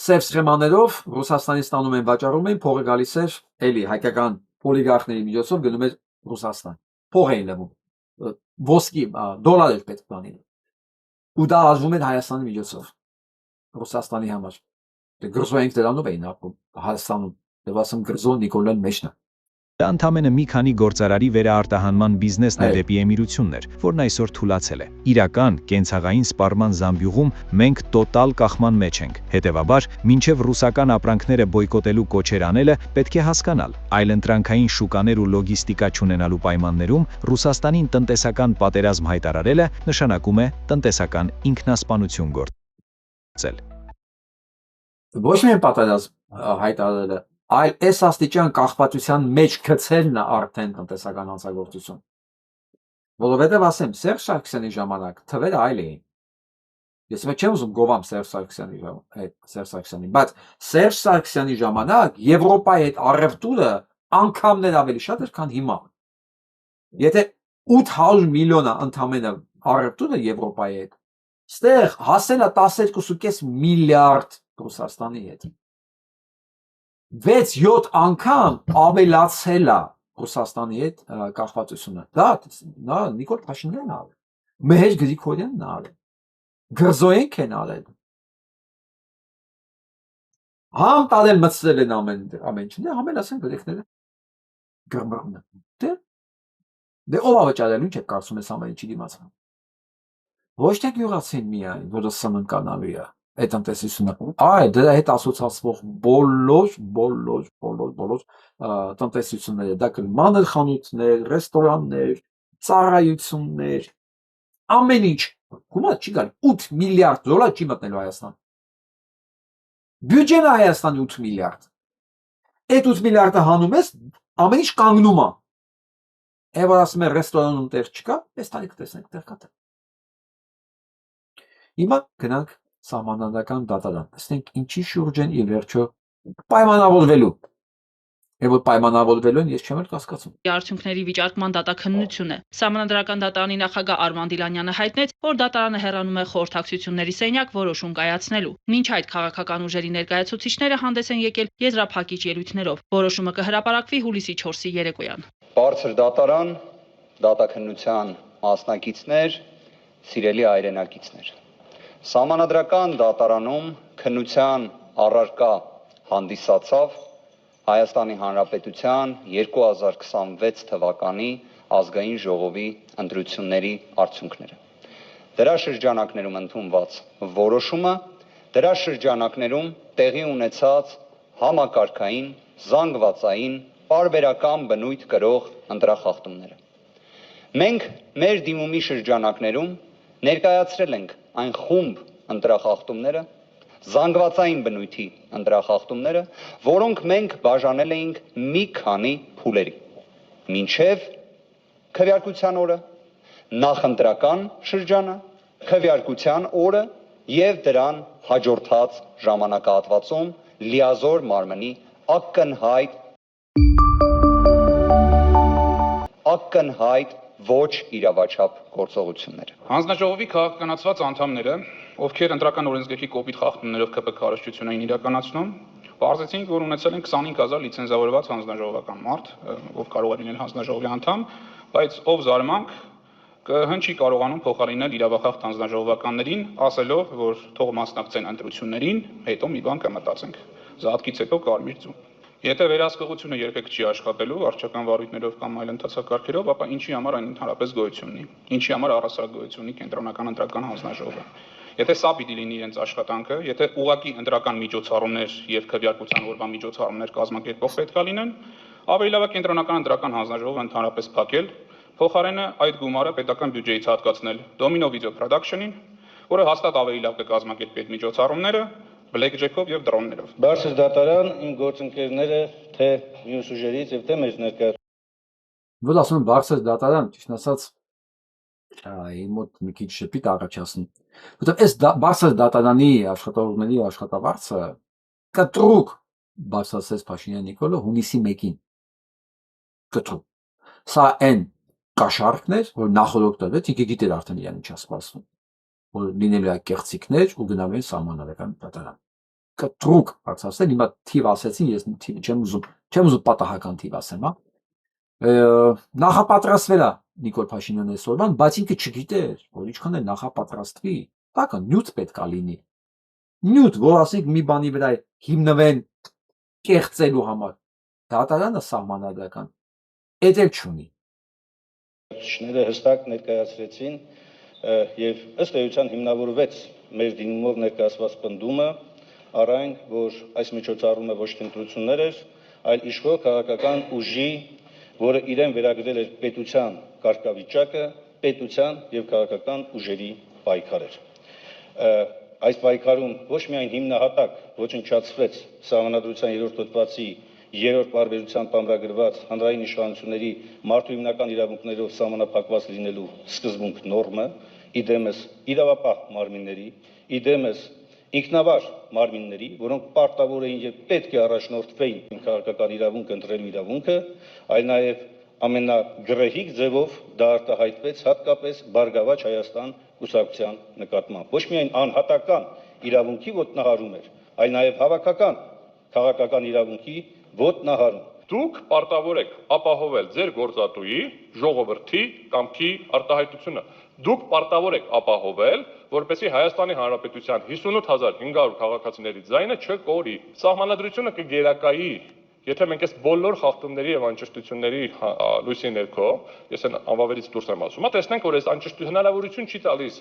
սև սխեմաներով Ռուսաստանից ստանում են, վաճառում են, փողը գալիս էր էլի հայկական օլիգարխների միջոցով գնում էր Ռուսաստան։ Փող էին լվում։ Ոսկի դոլար էր պետք բանին։ Ու դա արվում էր Հայաստանի միջոցով Ռուսաստանի համար։ Դե գրզոյենք դրանով էին ապրում Հայաստանում։ Եվ ասում գրզոն Նիկոլան մեջն է։ Դա ընդամենը մի քանի գործարարի վերաարտահանման բիզնեսն է դեպի էմիրություններ, որն այսօր թուլացել է։ Իրական կենցաղային սպառման զամբյուղում մենք տոտալ կախման մեջ ենք։ Հետևաբար, մինչև ռուսական ապրանքները բոյկոտելու կոչեր անելը պետք է հասկանալ, այլընտրանքային շուկաներ ու լոգիստիկա չունենալու պայմաններում Ռուսաստանին տնտեսական պատերազմ հայտարարելը նշանակում է տնտեսական ինքնասպանություն գործել։ Ոչ միայն պատերազմ հայտարարելը, այլ այս աստիճան կախվածության մեջ գցելն է արդեն տնտեսական հանցագործություն։ Որովհետև ասեմ, Սերժ Սարգսյանի ժամանակ թվերը այլ էին։ Ես չեմ ուզում գովամ Սերժ Սարգսյանին, բայց Սերժ Սարգսյանի ժամանակ Եվրոպայի հետ առևտուրը անգամներ ավելի շատ էր, քան հիմա։ Եթե 800 միլիոն է ընդամենը առևտուրը Եվրոպայի հետ, ստեղ հասել է 12.5 միլիարդ Ռուսաստանի հետ։ 6-7 անգամ ավելացել է Ռուսաստանի հետ կախվածությունը։ Դա Նիկոլ Փաշինյանն արել։ Մեհեր Գրիգորյանն արել։ Գրզոյենք են արել։ Համ տարել մտցրել են ամեն ինչն է, համ էլ ասեն գրեքները գրմռն։ Դե ով ավճարել, ինչ է կարծում ես ամեն ինչի դիմաց։ Ոչ թե գյուղացին միայն, որը սննկանալու է, այդ տնտեսությունը, դրա հետ ասոցացվող բոլոր տնտեսությունները, դա մանր խանութներ, ռեստորաններ, ծառայություններ, ամեն ինչ, գումար չի գալ, 8 միլիարդ դոլար չի մտնելու Հայաստան։ Բյուջեն է Հայաստանի 8 միլիարդ։ Այդ 8 միլիարդը հանում ես, ամեն ինչ կանգնում է։ Եվ ասում է ռեստորանում տեղ չկա, այս տարի կտեսնենք տեղ կա։ Հիմա գնանք սահմանադրական դատարան, տեսնենք ինչի շուրջ են ի վերջո պայմանավորվելու։ Եվ որ պայմանավորվելու են, ես չեմ էլ կասկածում։ Արդյունքների վիճարկման դատաքննություն է։ Սահմանադրական դատարանի նախագահ Արման Դիլանյանը հայտնեց, որ դատարանը հեռանում է խորհրդակցությունների սենյակ որոշում կայացնելու։ Մինչ այդ քաղաքական ուժերի ներկայացուցիչները հանդես են եկել եզրափակիչ ելույթներով։ Որոշումը կհրապարակվի հուլիսի 4-ի երեկոյան։ Բարձր դատարան, դատաքննության մասնակիցներ, սիրելի հայրենակիցներ։ Սահմանադրական դատարանում քննության առարկա հանդիսացավ Հայաստանի Հանրապետության 2026 թվականի ազգային ժողովի ընտրությունների արդյունքները։ Դրա շրջանակներում ընդունված որոշումը, դրա շրջանակներում տեղի ունեցած համակարգային, զանգվածային, պարբերական բնույթ կրող ընտրախախտումները։ Մենք մեր դիմումի շրջանակներում ներկայացրել ենք այն խումբ ընտրախախտումները, զանգվածային բնույթի ընտրախախտումները, որոնք մենք բաժանել էինք մի քանի փուլերի։ Մինչև քվեարկության օրը, նախընտրական շրջանը, քվեարկության օրը եւ դրան հաջորդած ժամանակահատվածում լիազոր մարմնի ակնհայտ ոչ իրավաչափ գործողությունները։ Հանձնաժողովի քաղաքականացված անդամները, ովքեր ընտրական օրենսգրքի կոպիտ խախտումներով ԿՊ քարոզչություն էին իրականացնում, բարձեցին, որ ունեցել են 25000 լիցենզավորված հանձնաժողովական մարդ, ով կարող է լինել հանձնաժողովի անդամ, բայց ով զարմանք կհնչի կարողանում փոխարինել իրավախախտ հանձնաժողովականներին, ասելով, որ թող մասնակցեն ընտրություններին, հետո մի բան կմտածենք։ Զատկից հետո կարմիր ձուն։ Եթե վերահսկողությունը երբեք չի աշխատելու վարչական վարույթներով կամ այլ ընթացակարգերով, ապա ինչի համար այն ընդհանրապես գոյություն ունի։ Ինչի համար առասարակ գոյություն ունի կենտրոնական ընտրական հանձնաժողովը։ Եթե սա պիտի լինի իրենց աշխատանքը, եթե ուղղակի ընտրական միջոցառումներ եւ քվեարկության օրվա միջոցառումներ կազմակերպող պետք է լինեն, ավելի լավ է կենտրոնական ընտրական հանձնաժողովը ընդհանրապես փակել, փոխարենը այդ գումարը պետական բյուջեից հատկացնել Domino Video Production-ին, որը հաստատ ավելի լավ կկազմակերպի այդ միջոցառումները բլեքջեքով եւ դրոններով։ Բարձր դատարան իմ գործընկերները թե մյուս ուժերից եւ թե մեր ներկայացուցիչներից Որ ասում եմ բարձր դատարան, ճիշտ ասած, իմ մոտ մի քիչ շփիտ առաջացնում։ Որտեղ այս բարձր դատարանի աշխատողների աշխատավարձը կտրուկ բարձրացրեց Փաշինյան Նիկոլը հունիսի 1-ին։ Կտրուկ։ Սա այն կաշառքն էր, որ նախորդ տվեց, ինքը գիտեր արդեն իրան ինչ է սպասվում, որ լինելու է կեղծիքներ ու գնալու են սահմանադրական դատարան։ Կտրուկ բարձրացնել, հիմա թիվ ասեցին, ես թիվ չեմ ուզում պատահական թիվ ասեմ, հա։ Նախապատրաստվել է Նիկոլ Փաշինյանը այսօրվան, բայց ինքը չգիտեր, որ ինչքան է նախապատրաստվի, տակը նյութ պետք է լինի։ Նյութ, որ ասենք մի բանի վրա հիմնվեն կեղծելու համար։ Դատարանը սահմանադրական այդ էլ չունի։ Շները հստակ ներկայացրեցին եւ ըստ էության հիմնավորվեց մեր դիմումով ներկայացված պնդումը առ այն, որ այս միջոցառումը ոչ թե ընտրություններ էր, այլ իշխող քաղաքական ուժի, որը իրեն վերագրել էր պետության կարգավիճակը, պետության եւ քաղաքական ուժերի պայքար էր։ Այս պայքարում ոչ միայն հիմնահատակ ոչնչացվեց Սահմանադրության 3-րդ հոդվածի 3-րդ պարբերությամբ ամրագրված հանրային իշխանությունների մարդու հիմնական իրավունքներով սահմանափակված լինելու սկզբունք նորմը, իդեմս իրավապահ մարմինների, իդեմս ինքնավար մարմինների, որոնք պարտավոր էին եւ պետք է առաջնորդվեին քաղաքական իրավունք ընտրելու իրավունքը, այլ նաեւ ամենագրեհիկ ձևով դա արտահայտվեց հատկապես Բարգավաճ Հայաստան կուսակցության նկատմամբ։ Ոչ միայն անհատական իրավունքի ոտնահարում էր, այլ նաեւ հավաքական քաղաքական իրավունքի ոտնահարում։ Դուք պարտավոր եք ապահովել ձեր գործատուի, ժողովրդի կամքի արտահայտությունը։ Դուք պարտավոր եք ապահովել, որպեսզի Հայաստանի Հանրապետության 58500 քաղաքացիների ձայնը չկորի։ Սահմանադրությունը կգերակայի, եթե մենք այս բոլոր խախտումների եւ անճշտությունների լույսի ներքո, ես այն անվավերից դուրս եմ ասում, տեսնենք, որ այս անճշտությունը հնարավորություն չի տալիս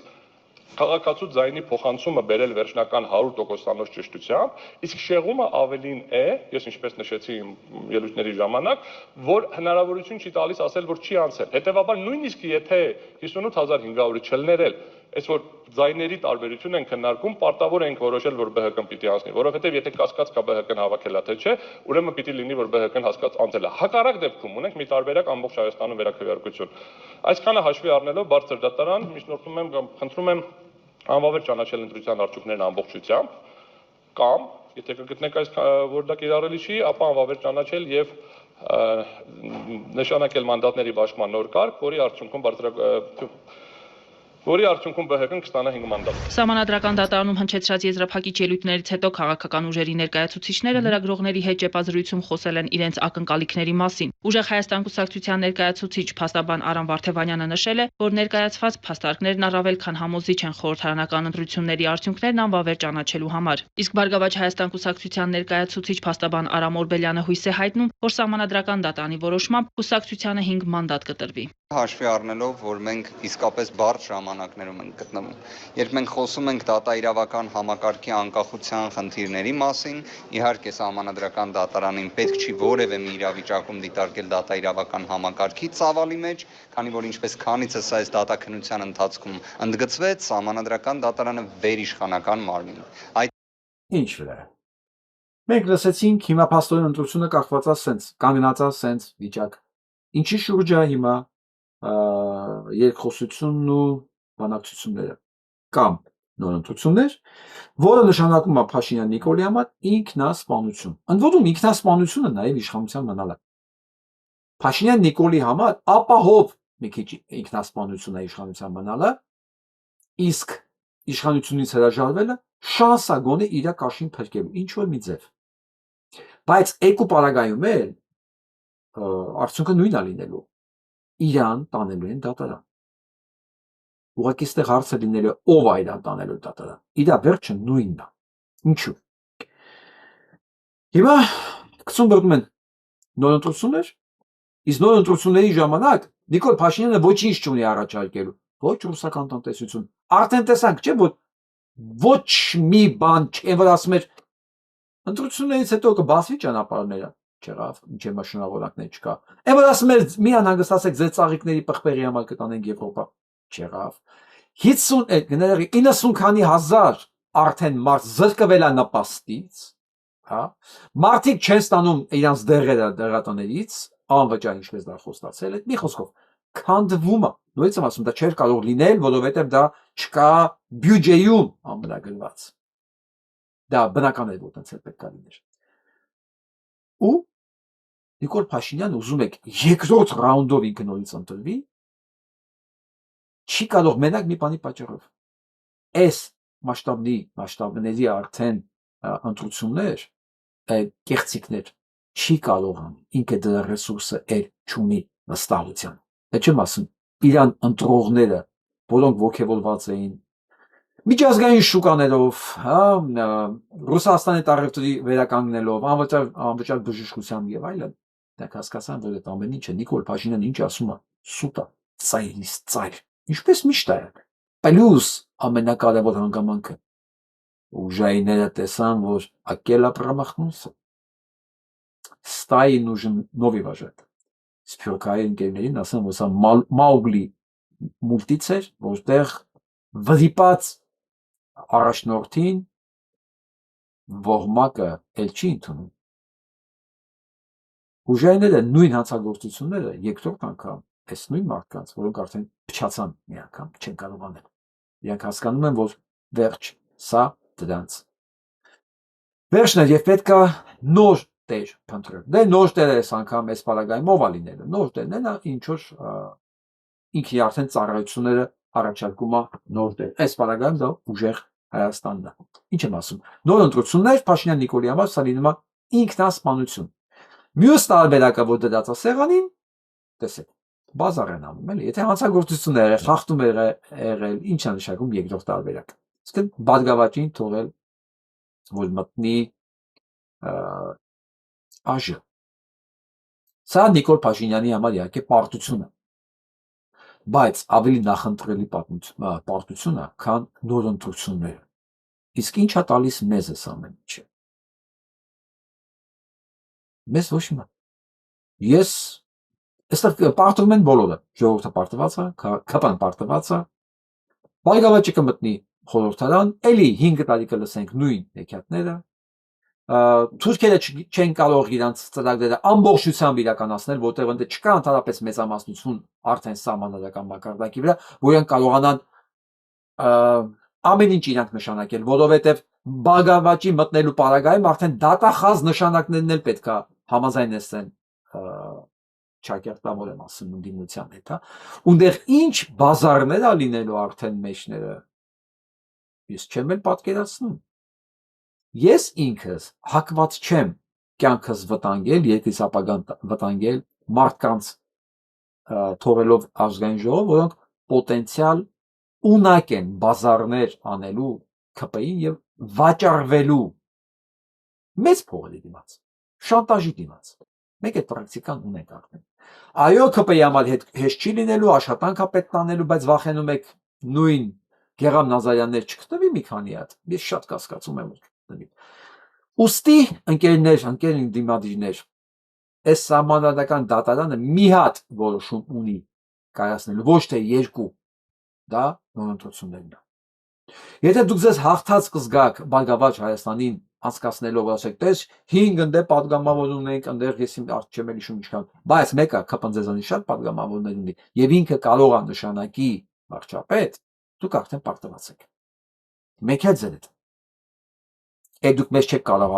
քաղաքացու ձայնի փոխանցումը բերել վերջնական 100%-անոց ճշտությամբ, իսկ շեղումը ավելին է, ես ինչպես նշեցի իմ ելույթների ժամանակ, որ հնարավորություն չի տալիս ասել, որ չի անցել։ Հետևաբար նույնիսկ եթե 58500-ը չլներել, այս որ ձայների տարբերություն են քննարկում, պարտավոր ենք որոշել, որ ԲՀԿ-ն պիտի անցնի, որովհետև եթե կասկած կա ԲՀԿ-ն հավաքել է թե չէ, ուրեմն պիտի լինի, որ ԲՀԿ-ն հասկաց անցել է։ Հակառակ դեպքում ունենք մի տարբերակ ամբողջ Հայաստանում վերաքվեարկություն։ Այսքանը հաշվի առնելով բարձր դատարան միջնորդում եմ կամ խնդրում եմ անվավեր ճանաչել ընտրության արդյունքներն ամբողջությամբ կամ եթե կգտնեք այս որ դա կիրառելի չի, ապա անվավեր ճանաչել եւ նշանակել մանդատների բաշխման նոր կարգ, որի արդյունքում ԲՀԿ-ն կստանա 5 մանդատ։ Սահմանադրական դատարանում հնչեցրած եզրափակիչ ելույթներից հետո քաղաքական ուժերի ներկայացուցիչները լրագրողների հետ ճեպազրույցում խոսել են իրենց ակնկալիքների մասին։ Ուժեղ Հայաստան կուսակցության ներկայացուցիչ փաստաբան Արամ Վարդևանյանը նշել է, որ ներկայացված փաստարկներն առավել քան համոզիչ են խորհրդարանական ընտրությունների արդյունքներն անվավեր ճանաչելու համար։ Իսկ Բարգավաճ Հայաստան կուսակցության ներկայացուցիչ փաստաբան Արամ Օրբելյանը հույս է հայտնում, որ Սահմանադրական դատարանի որոշմամբ կուսակցությանը 5 մանդատ կտրվի։ Հաշվի առնելով, որ մենք իսկապես բարդ ժամանակներում ենք գտնվում։ Երբ մենք խոսում ենք դատաիրավական համակարգի անկախության խնդիրների մասին, իհարկե Սահմանադրական դատարանին պետք չի որևէ մի իրավիճակում դիտարկել դատաիրավական համակարգի ծավալի մեջ, քանի որ ինչպես քանիցս այս դատաքննության ընթացքում ընդգծվեց, Սահմանադրական դատարանը վերիշխանական մարմին է։ Ինչ վրա։ Մենք լսեցինք հիմա փաստորեն ընտրությունը կախված է սենց, կանգնած է սենց վիճակ։ Ինչի շուրջ է հիմա երկխոսությունն ու բանակցությունները կամ նոր ընտրություններ, որը նշանակում է Փաշինյան Նիկոլի համար ինքնասպանություն։ Ընդ որում ինքնասպանությունը նաև իշխանության մնալը։ Փաշինյան Նիկոլի համար ապահով մի քիչ ինքնասպանություն է իշխանության մնալը, իսկ իշխանությունից հրաժարվելը շանս է գոնե իր կաշին փրկելու, ինչ որ մի ձև։ Բայց եկու պարագայում էլ արդյունքը նույնն է լինելու։ Իրան տանելու են դատարան։ Ուղղակի այստեղ հարցը լինելու ով է իրան տանելու դատարան։ Իրա վերջը նույնն է։ Ինչու՞։ Հիմա գցում բռնում են նոր ընտրություններ, իսկ նոր ընտրությունների ժամանակ Նիկոլ Փաշինյանը ոչինչ չունի առաջարկելու։ Ոչ ռուսական տնտեսություն։ Արդեն տեսանք, չէ՞, որ ոչ մի բան չէ, որ ասում էր ընտրություններից հետո կբացվի ճանապարհները։ Չեղավ, ինչ է մաշինավորակներ չկա։ Այն որ ասում էր մի անհանգստացեք ձեր ծաղիկների պղպեղի համար կտանենք Եվրոպա, չեղավ։ 90 քանի հազար արդեն մարդ զրկվել է նպաստից, հա։ Մարդիկ չեն ստանում իրանց դեղերը դեղատներից, անվճար ինչպես դա խոստացել է, մի խոսքով քանդվում է։ Նույնիսկ եմ ասում, դա չէր կարող լինել, որովհետև դա չկա բյուջեում ամրագրված։ Դա բնական է, որ տենց էլ պետք է լիներ։ Ու Նիկոլ Փաշինյանը ուզում եք երկրորդ ռաունդով ինքը նորից ընտրվի, չի կարող մենակ մի բանի պատճառով։ Այս մասշտաբների արդեն ընտրություններ, կեղծիքներ չի կարող անի ինքը դրա ռեսուրսը էլ չունի վստահության։ Դա չեմ ասում իրան ընտրողները, որոնք ոգևորված էին միջազգային շուկաներով, հա, Ռուսաստանի տարածքների վերականգնելով, անվճար բժշկությամբ եւ այլն, դեռ հասկացան, որ այդ ամեն ինչը Նիկոլ Փաշինյանը ինչ ասում է, սուտ է, ծայրից ծայր, ինչպես միշտ է։ Պլյուս ամենակարևոր հանգամանքը ուժայինները տեսան, որ ակելա պրամախնուսը стаи нужен новый вожак։ Սփյուռքահայ ընկերներին ասեմ, որ սա Մաուգլի մուլտից էր, որտեղ վրիպած առաջնորդին ողմակը էլ չի ընդունում։ Ուժայինները նույն հանցագործությունները երկրորդ անգամ այս նույն մարդկանց, որոնք արդեն փչացան մի անգամ, չեն կարող անել։ Իրանք հասկանում են, որ վերջ, սա դրանց վերջն է եւ պետքա նոր տեր փնտրել։ Դե նոր տերը այս անգամ այս պարագայում ով է լինելու։ Նոր տերն է, ինչ որ ինքը արդեն ծառայությունները առաջարկում է նոր տեր։ Այս պարագայում դա ուժեղ Հայաստանն է։ Ինչ եմ ասում։ Նոր ընտրություններ Փաշինյան Նիկոլի համար սա լինում է ինքնասպանություն։ Մյուս տարբերակը, որ դրած է սեղանին, տեսեք, բազար են անում, էլի։ Եթե հանցագործությունները խախտում եղել, ինչ է նշանակում երկրորդ տարբերակ։ Իսկ Բարգավաճին թողել, որ մտնի ԱԺ։ Սա Նիկոլ Փաշինյանի համար իհարկե պարտություն է։ բայց ավելի նախընտրելի պարտությունը, քան նոր ընտրությունները։ Իսկ ի՞նչ է տալիս մեզ այս ամեն ինչը։ Մեզ ոչ մի։ Ես այստեղ պարտվում են բոլորը, ժողովուրդը պարտված է, ԿՊ-ն պարտված է, Բարգավաճը կմտնի խորհրդարան, էլի 5 տարի կլսենք նույն հեքիաթները, թուրքերը չեն կարող իրանց ծրագրերը ամբողջությամբ իրականացնել, որտեղ ընդ չկա ընդհանրապես մեծամասնություն արդեն սահմանադրական մակարդակի վրա, որ իրենք կարողանան ամեն ինչ իրանք նշանակել, որովհետև Բարգավաճի մտնելու պարագայում արդեն դատախազ նշանակներն էլ պետք է համաձայնեցնեն ճակերտավոր եմ ասում ընդդիմության հետ, հա, ունդեղ ինչ բազարներ ա լինելու արդեն մեջները, ես չեմ էլ պատկերացնում, ես ինքս հակված չեմ կյանքս վտանգել, երկրից ապագան վտանգել մարդկանց թողելով ազգային ժողով, որոնք պոտենցիալ ունակ են բազարներ անելու ԿՊ-ին եւ վաճառվելու մեծ փողերի դիմաց, շանտաժի դիմաց, մենք այդ պրակտիկան ունենք արդեն։ Այո, ԿՊ-ի համար հեշտ չի լինելու, աշխատանք է պետք տանելու, բայց վախենում եք նույն Գեղամ Նազարյաններ չգտնվի մի քանի հատ, ես շատ կասկածում եմ գտնվի։ Ուստի ընկերներ, դիմադիրներ, այս սահմանադրական դատարանը մի հատ որոշում ունի կայացնելու, ոչ թե երկու, դա նոր ընտրություններն է։ Եթե դուք ձեզ հաղթած կզգաք Բարգավաճ Հայաստանին անցկացնելով, ասեք, տես 5 ընդե պատգամավոր ունենք, ընդեղ ես արդ չեմ էլ հիշում ինչքան, բայց մեկը ԿՊ-ն ձեզանից շատ պատգամավորներ ունի եւ ինքը կարող է նշանակի վարչապետ, դուք արդեն պարտված եք։ Մեկ է ձեր հետ։ Այդ դուք մեզ չեք կարող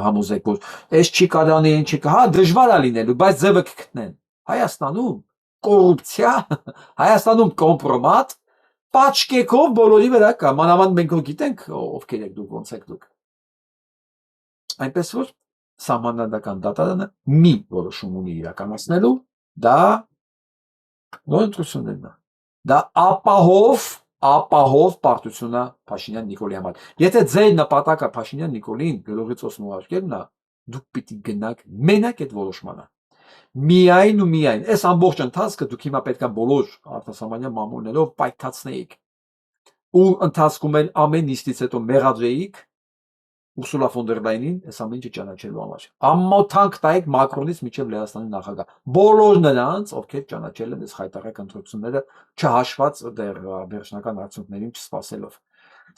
համոզեք, որ այս չի կարանի, այն չի, հա դժվար է լինելու, բայց ձևը կգտնեն։ Հայաստանում կոռուպցիա, Հայաստանում կոմպրոմատ Պաչկեկով բոլորի վրա կա, մանավանդ մենք գիտենք ովքեր եք դուք, ոնց եք դուք։ Այնպես որ սահմանադրական դատարանը մի որոշում ունի իրականացնելու, դա նոր ընտրություններն է։ Դա ապահով պարտություն է Փաշինյան Նիկոլի համար։ Եթե ձեր նպատակը Փաշինյան Նիկոլին գլուխից ոսն ուղարկելն է, դուք պիտի գնաք մենակ այդ որոշմանը։ Միայն ու միայն այս ամբողջ ընթացքը դուք հիմա պետք է բոլոր արտասահմանյան մամուլներով պայթացնեիք ու ընթացքում էլ ամեն նիստից հետո մեղադրեիք Ուրսուլա ֆոն դեր Լայնին այս ամեն ինչը ճանաչելու համար։ Ամոթանք տայիք Մակրոնից մինչև Լեհաստանի նախագահ։ Բոլոր նրանց, ովքեր ճանաչել են այս խայտարակ ընտրությունները, չհաշված դեռ վերջնական արդյունքներին չսպասելով։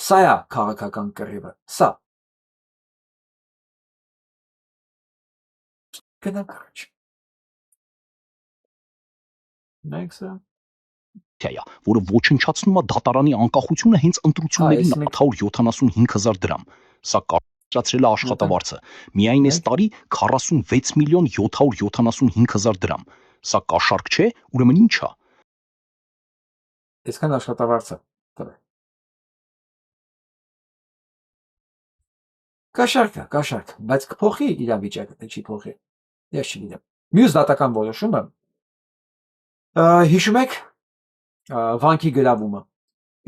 Սա է քաղաքական կռիվը։ Սա։ Գնանք առաջ։ Մենք սա որը ոչնչացնում է դատարանի անկախությունը հենց ընտրություններին 875,000 դրամ։ Սա կարճացրել է աշխատավարձը։ Միայն այս տարի 46,775,000 դրամ։ Սա կաշառք չէ, ուրեմն ի՞նչ է։ Այսքան աշխատավարձը տվե։ Կաշառք, բայց կփոխի իրավիճակը, թե չի փոխի։ Ես չգիտեմ։ Մյուս դատական որոշումը հիշում եք վանքի գրավումը։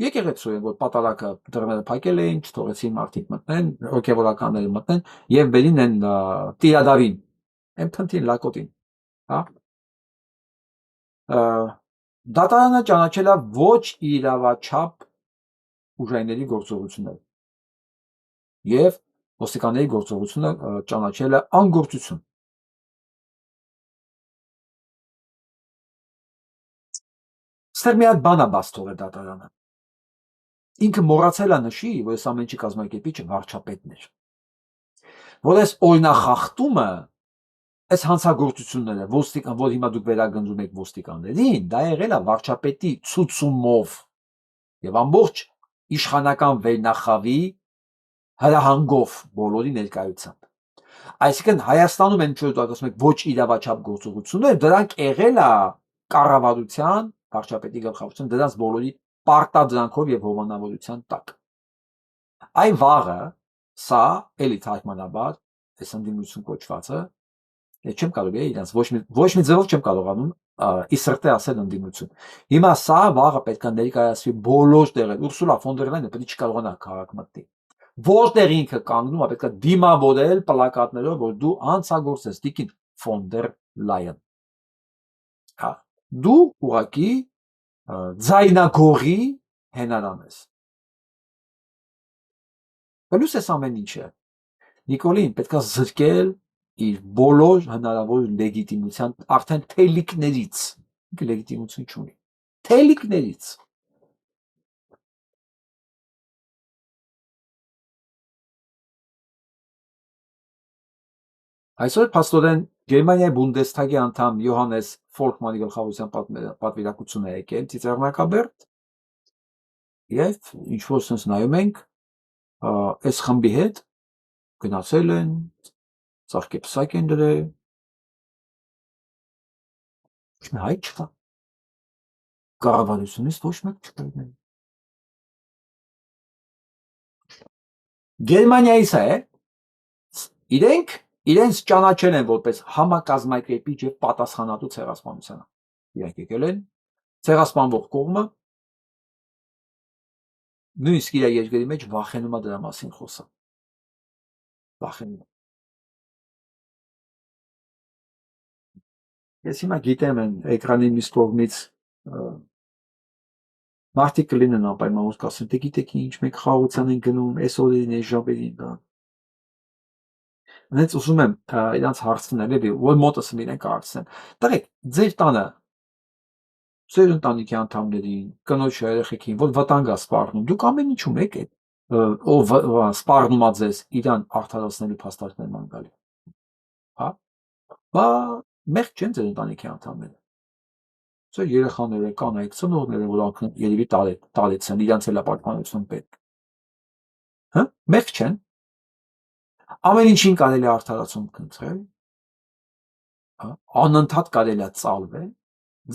Եկեղեցու է, որ պատարակը դռները փակել էին, չթողեցին մարդիկ մտնեն, հոգևորականները մտնեն եւ բերին են տիրադավին, են փնթին լակոտին, հա։ Դատարանը ճանաչել է ոչ իրավաչափ ուժայինների գործողություններ եւ ոստիկանների գործողությունը ճանաչել է անգործություն։ Ստեղ մի հատ բան է բաց թողել դատարանը։ Ինքը մոռացել է նշի, որ այս ամեն ինչի կազմակերպիչը վարչապետն էր։ Որ այս օրինախախտումը, այս հանցագործությունները, որ հիմա դուք վերագնձում եք ոստիկաններին, դա եղել է վարչապետի ցուցումով եւ ամբողջ իշխանական վերնախավի հրահանգով բոլորի ներկայությամբ։ Այսինքն Հայաստանում են ինչ որ ասում եք ոչ իրավաչափ գործողություններ, դրանք եղել է կառավարության վարչապետի գլխավորության դրանց բոլորի պարտադրանքով եւ հովանավորության տակ։ Այ վաղը սա էլի թարգմանաբար այս ընդդիմություն կոչվածը չեմ կարող իրենց ոչ մի ձևով չեմ կարողանում իսրտե ասել ընդդիմություն։ Հիմա սա վաղը պետք է ներկայացվի բոլոր տեղեր։ Ուրսուլա ֆոն դեր Լայնը պետք է չկարողանա քաղաք մտնել։ Որտեղ ինքը կանգնում է, պետք է դիմավորել պլակատներով, որ դու անցագործես տիկին ֆոն դեր Լայն։ Հա, դու ուղակի ձայնագողի հենարանես։ Բլուս էս ամեն ինչը։ Նիկոլին պետքա զրկել իր բոլոր հնարավոր լեգիտիմության արդեն թելիկներից։ Ինքը լեգիտիմություն չունի։ Թելիկներից։ Այսօր փաստորեն Գերմանիայի Բունդեսթագի անդամ Յոհանես Ֆոլկմանի գլխավորության պատվիրակությունը է եկել Ծիծեռնակաբերդ եւ ինչ որ sense նայում ենք այս խմբի հետ գնացել են ծաղկեպսակ են դրել հայ չկա կառավարությունից ոչ մեկ չկա Գերմանիայից է իրենց ճանաչել են որպես համակազմակերպիչ եւ պատասխանատու ցեղասպանությանը։ Իրանք եկել են ցեղասպանվող կողմը նույնիսկ իր երկրի մեջ վախենում է դրա մասին խոսալ։ Վախենում։ Ես հիմա գիտեմ են էկրանի մյուս կողմից մարդիկ կլինեն անպայման որ կասեն դե գիտեք ինչ մենք խաղաղության են գնում այս օրերին այս ժամերին դա Հենց ուզում եմ իրանց հարցնել էլի, որ մոտս իրենք հարցնեն։ Տղեկ, ձեր տանը ձեր ընտանիքի անդամներին, կնոջ երեխեքին, որ վտանգ է սպառնում, դուք ամեն ինչում եք ով սպառնում է ձեզ իրան արդարացնելու փաստարկներ ման գալի։ Հա? Բա մեղք չեն ձեր ընտանիքի անդամները։ Ձեր երեխաները, կանայք, ծնողները, որոնք երևի տարեց են, իրանց էլ ապարտանություն պետք։ Հա? Մեղք չեն։ Ամեն ինչին կարելի է արդարացում կընտրել, անընդհատ կարելի է ծալվել,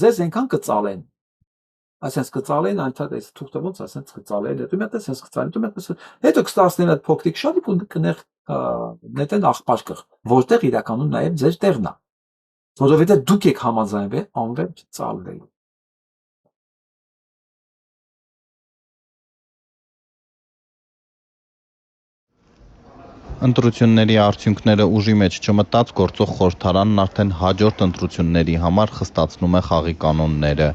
ձեզ այնքան կծալեն, այսպես կծալեն, այնքան այս թուղթը ոնց ասենց կծալել, դու մտես ես կծալեն, դու մտես, հետո կստացնեն այդ փոքրիկ շարիկ ու կներ նետեն աղբարկը, որտեղ իրականում նաև ձեր տեղն է, որովհետև դուք եք համաձայնվել անվերջ ծալվել։ Ընտրությունների արդյունքները ուժի մեջ չմտած գործող խորհրդարանն արդեն հաջորդ ընտրությունների համար խստացնում է խաղի կանոնները։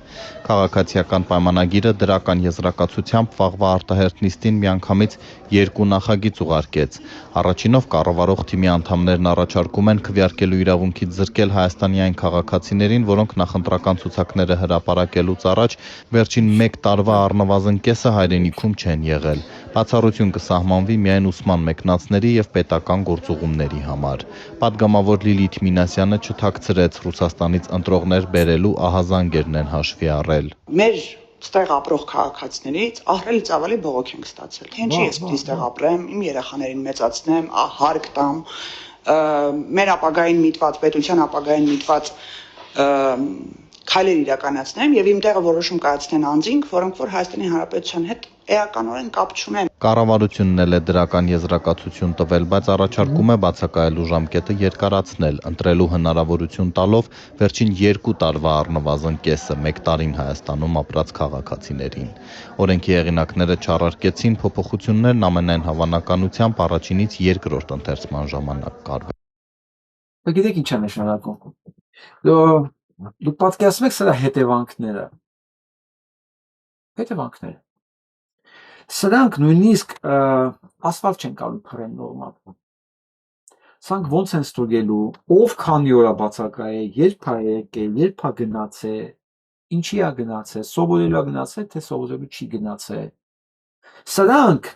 Քաղաքացիական պայմանագիրը դրական եզրակացությամբ վաղվա արտահերթ նիստին միանգամից երկու նախագիծ ուղարկեց։ Առաջինով կառավարող թիմի անդամներն առաջարկում են քվեարկելու իրավունքից զրկել Հայաստանի այն քաղաքացիներին, որոնք նախընտրական ցուցակները հրապարակելուց առաջ վերջին 1 տարվա առնվազն կեսը հայրենիքում չեն եղել։ Բացառություն կսահմանվի միայն ուսման մեկնածների եւ պետական գործուղումների համար։ Պատգամավոր Լիլիթ Մինասյանը չթաքցրեց Ռուսաստանից ընտրողներ բերելու ահազանգերն են հաշվի առել։ Մեր ստեղ ապրող քաղաքացիներից ահռելի ծավալի բողոք ենք ստացել։ Թե ինչի ես պիտի ստեղ ապրեմ, իմ երեխաներին մեծացնեմ, հարկ տամ, մեր ապագային միտված, պետության ապագային միտված քայլեր իրականացնեմ եւ իմ տեղը որոշում կայացնեն անձինք, որոնք որ Հայաստանի Հանրապետության հետ էականորեն կապ չունեն։ Կառավարությունն էլ է դրական եզրակացություն տվել, բայց առաջարկում է բացակայելու ժամկետը երկարացնել, ընտրելու հնարավորություն տալով վերջին 2 տարվա առնվազն կեսը 1 տարին Հայաստանում ապրած քաղաքացիներին։ Օրենքի հեղինակները չառարկեցին փոփոխություններն ամենայն հավանականությամբ առաջինից երկրորդ ընթերցման ժամանակ կարվեն։ Գիտեք ինչ է նշանակում։ Դուք պատկերացնում եք սրա հետևանքները։ Հետևանքները։ Սրանք նույնիսկ ասֆալտ չեն կարող փռեն նորմալ։ Սրանք ոնց են ստուգելու, ով քանի օր է բացակայել, երբ է եկել, երբ է գնացել, ինչի է գնացել, սովորելու է գնացել, թե սովորելու չի գնացել։ Սրանք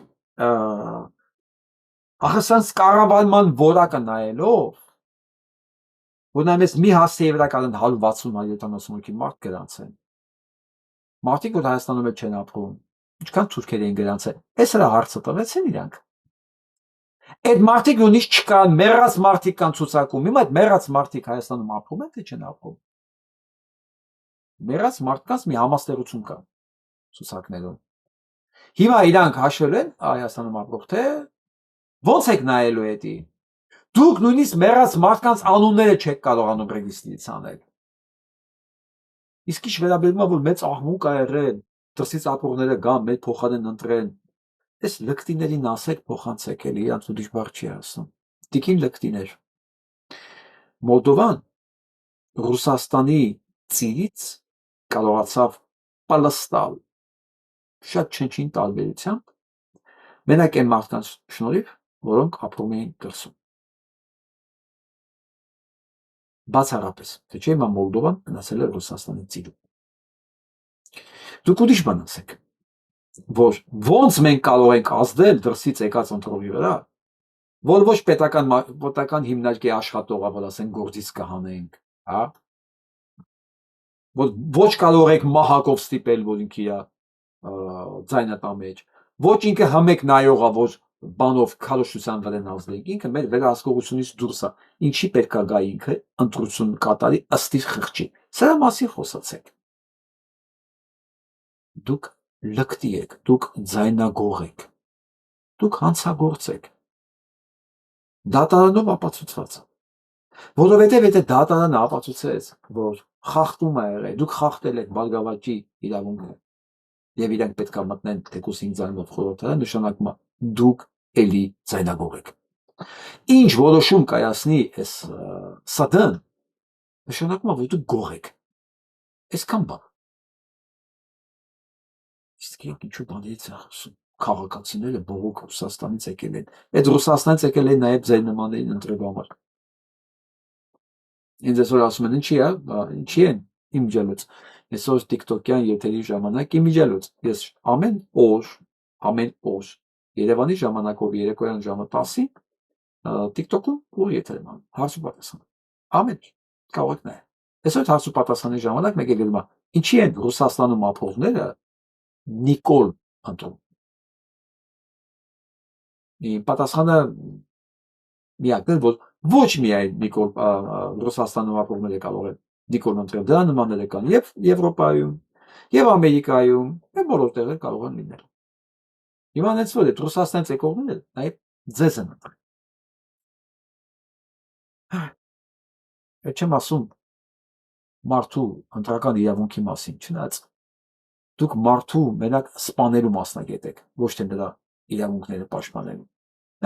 ահսանց կառավարման որակը նայելով, որ նայես մի հասցեևրական 160-170 մարդ գրանցեն։ Մարդիկ որ Հայաստանում չեն ապրում, ինչքան թուրքեր են գրանցել։ Այս հրա հարցը տվեցին իրանք։ Այդ մարդիկ նույնիսկ չկան, մեռած մարդիկ կան ցուցակում։ Հիմա այդ մեռած մարդիկ Հայաստանում ապրում են թե չեն ապրում։ Մեռած մարդկանց մի համաստեղություն կա ցուցակներում։ Հիմա իրանք հաշվել են Հայաստանում ապրող թե ո՞նց եք նայելու էդի։ Դուք նույնիսկ մեռած մարդկանց անունները չեք կարողանում ռեգիստրից անել։ Իսկ ինչ վերաբերում է որ մեծ աղմուկ ա եղել, դրսից ապրողները գան, մեր փոխարեն ընտրեն։ Այս լկտիներին ասեք փոխանցեք էլի, իրանց ուրիշ բառ չի ասում։ Տիկին լկտիներ։ Մոլդովան Ռուսաստանի ծիրից կարողացավ պալստալ շատ չնչին տարբերությամբ մենակ այն մարդկանց շնորհիվ, որոնք ապրում էին դրսում։ Բացառապես, թե չէ հիմա Մոլդովան մնացել է Ռուսաստանի ծիրում։ Դուք ուրիշ բան ասեք, որ ոնց մենք կարող ենք ազդել դրսից եկած ընտրողի վրա, որ ոչ պետական հիմնարկի աշխատողը, որ ասենք գործից կհանենք, հա, որ ոչ կարող եք մահակով ստիպել, որ ինքը իր ձայնը տա մեջ, ոչ ինքը համեք նայողա, որ բանով քարոշչության վրա ազդենք, ինքը մեր վերահսկողությունից դուրս է, ինչի պետք է գա ինքը ընտրություն կատարի ըստ իր խղճի։ Սրա մասին խոսացեք։ Դուք լկտի եք, դուք ձայնագող եք, դուք հանցագործ եք։ Դատարանով ապացուցված է, որովհետև եթե դատարանը ապացուցեց, որ խախտում է եղել, դուք խախտել եք բարգավաճի իրավունքը եւ իրանք պետք է մտնեն թեկուզ 5 ձայնով խորհրդարան, նշանակում է դուք էլի ձայնագող եք։ Ինչ որոշում կայացնի այս ՍԴ-ն, նշանակում է, որ դուք գող եք։ Այսքան բան։ Իսկ ինչու բանից է խոսում։ Քաղաքացիները բողոք Ռուսաստանից եկել են։ Այդ Ռուսաստանից եկել են նաև ձեր նմաններին ընտրելու համար։ Ինձ այսօր ասում են, ինչի են իմ ջելոց։ Այսօր TikTok-յան եթերի ժամանակ իմ ջելոց։ Ես ամեն օր Երևանի ժամանակով երեկոյան ժամը 10-ին TikTok-ում ուղիղ եթեր եմ անում, հարց ու պատասխան։ Ամեն կարող եք նայել։ Այսօր հարց ու պատասխանի ժամանակ մեկ էլ գնում է, ինչի են Ռուսաստանում ապրողները Նիկոլ ընտրում։ Պատասխանը միակն է, որ ոչ միայն Նիկոլ Ռուսաստանում ապրողները կարող են Նիկոլ ընտրել, դրա նմանները կան եւ Եվրոպայում, եւ Ամերիկայում, եւ բոլոր տեղեր կարող են լինել։ Հիմա նենց որ այդ Ռուսաստանից եկողները նաեւ ձեզ են ընտրել։ Այդ չեմ ասում մարդու ընտրական իրավունքի մասին, չնայած դուք մարդու մենակ սպանելու մասնագետ եք, ոչ թե նրա իրավունքները պաշտպանելու։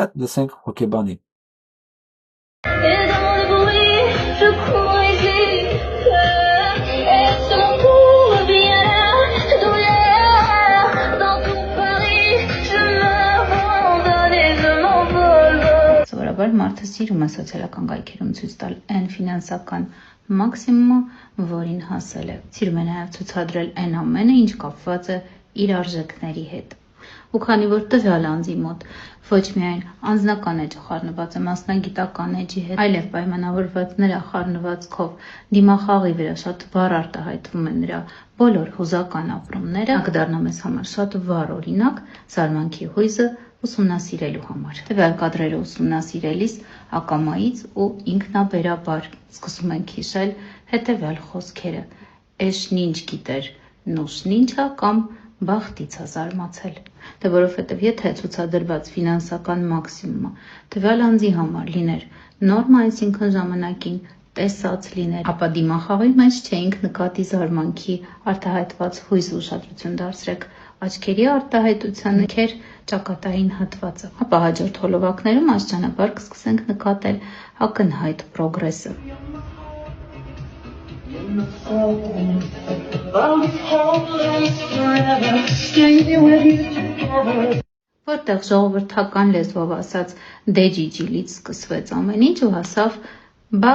Դա լսենք հոգեբանի։ Սովորաբար մարդը սիրում է սոցիալական կայքերում ցույց տալ այն ֆինանսական մաքսիմումը, որին հասել է։ Սիրում է նաև ցուցադրել այն ամենը, ինչ կապված է իր արժեքների հետ։ Ու քանի որ տվյալ անձի մոտ ոչ միայն անձնական էջը խառնված է մասնագիտական էջի հետ, այլև պայմանավորված նրա խառնվածքով դիմախաղի վրա շատ վառ արտահայտվում են նրա բոլոր հուզական ապրումները, նա կդառնա մեզ համար շատ վառ օրինակ զարմանքի հույզը ուսումնասիրելու համար։ Տվյալ կադրերը ուսումնասիրելիս ակամայից ու ինքնաբերաբար սկսում ենք հիշել հետևյալ խոսքերը. «Էշն ինչ գիտեր, նուշն ինչա» կամ «բախտից է զարմացել»։ Դե որովհետև եթե ցուցադրված ֆինանսական մաքսիմումը տվյալ անձի համար լիներ նորմա, այսինքն ժամանակին տեսած լիներ, ապա դիմախաղի մեջ չէինք նկատի զարմանքի արտահայտված հույզ ու ուշադրություն դարձրեք աչքերի արտահայտությանը, քեր ճակատային հատվածը, ապա հաջորդ հոլովակներում աստիճանաբար կսկսենք նկատել ակնհայտ պրոգրեսը։ Որտեղ ժողովրդական լեզվով ասած դեջիջիլից սկսվեց ամեն ինչ ու հասավ բա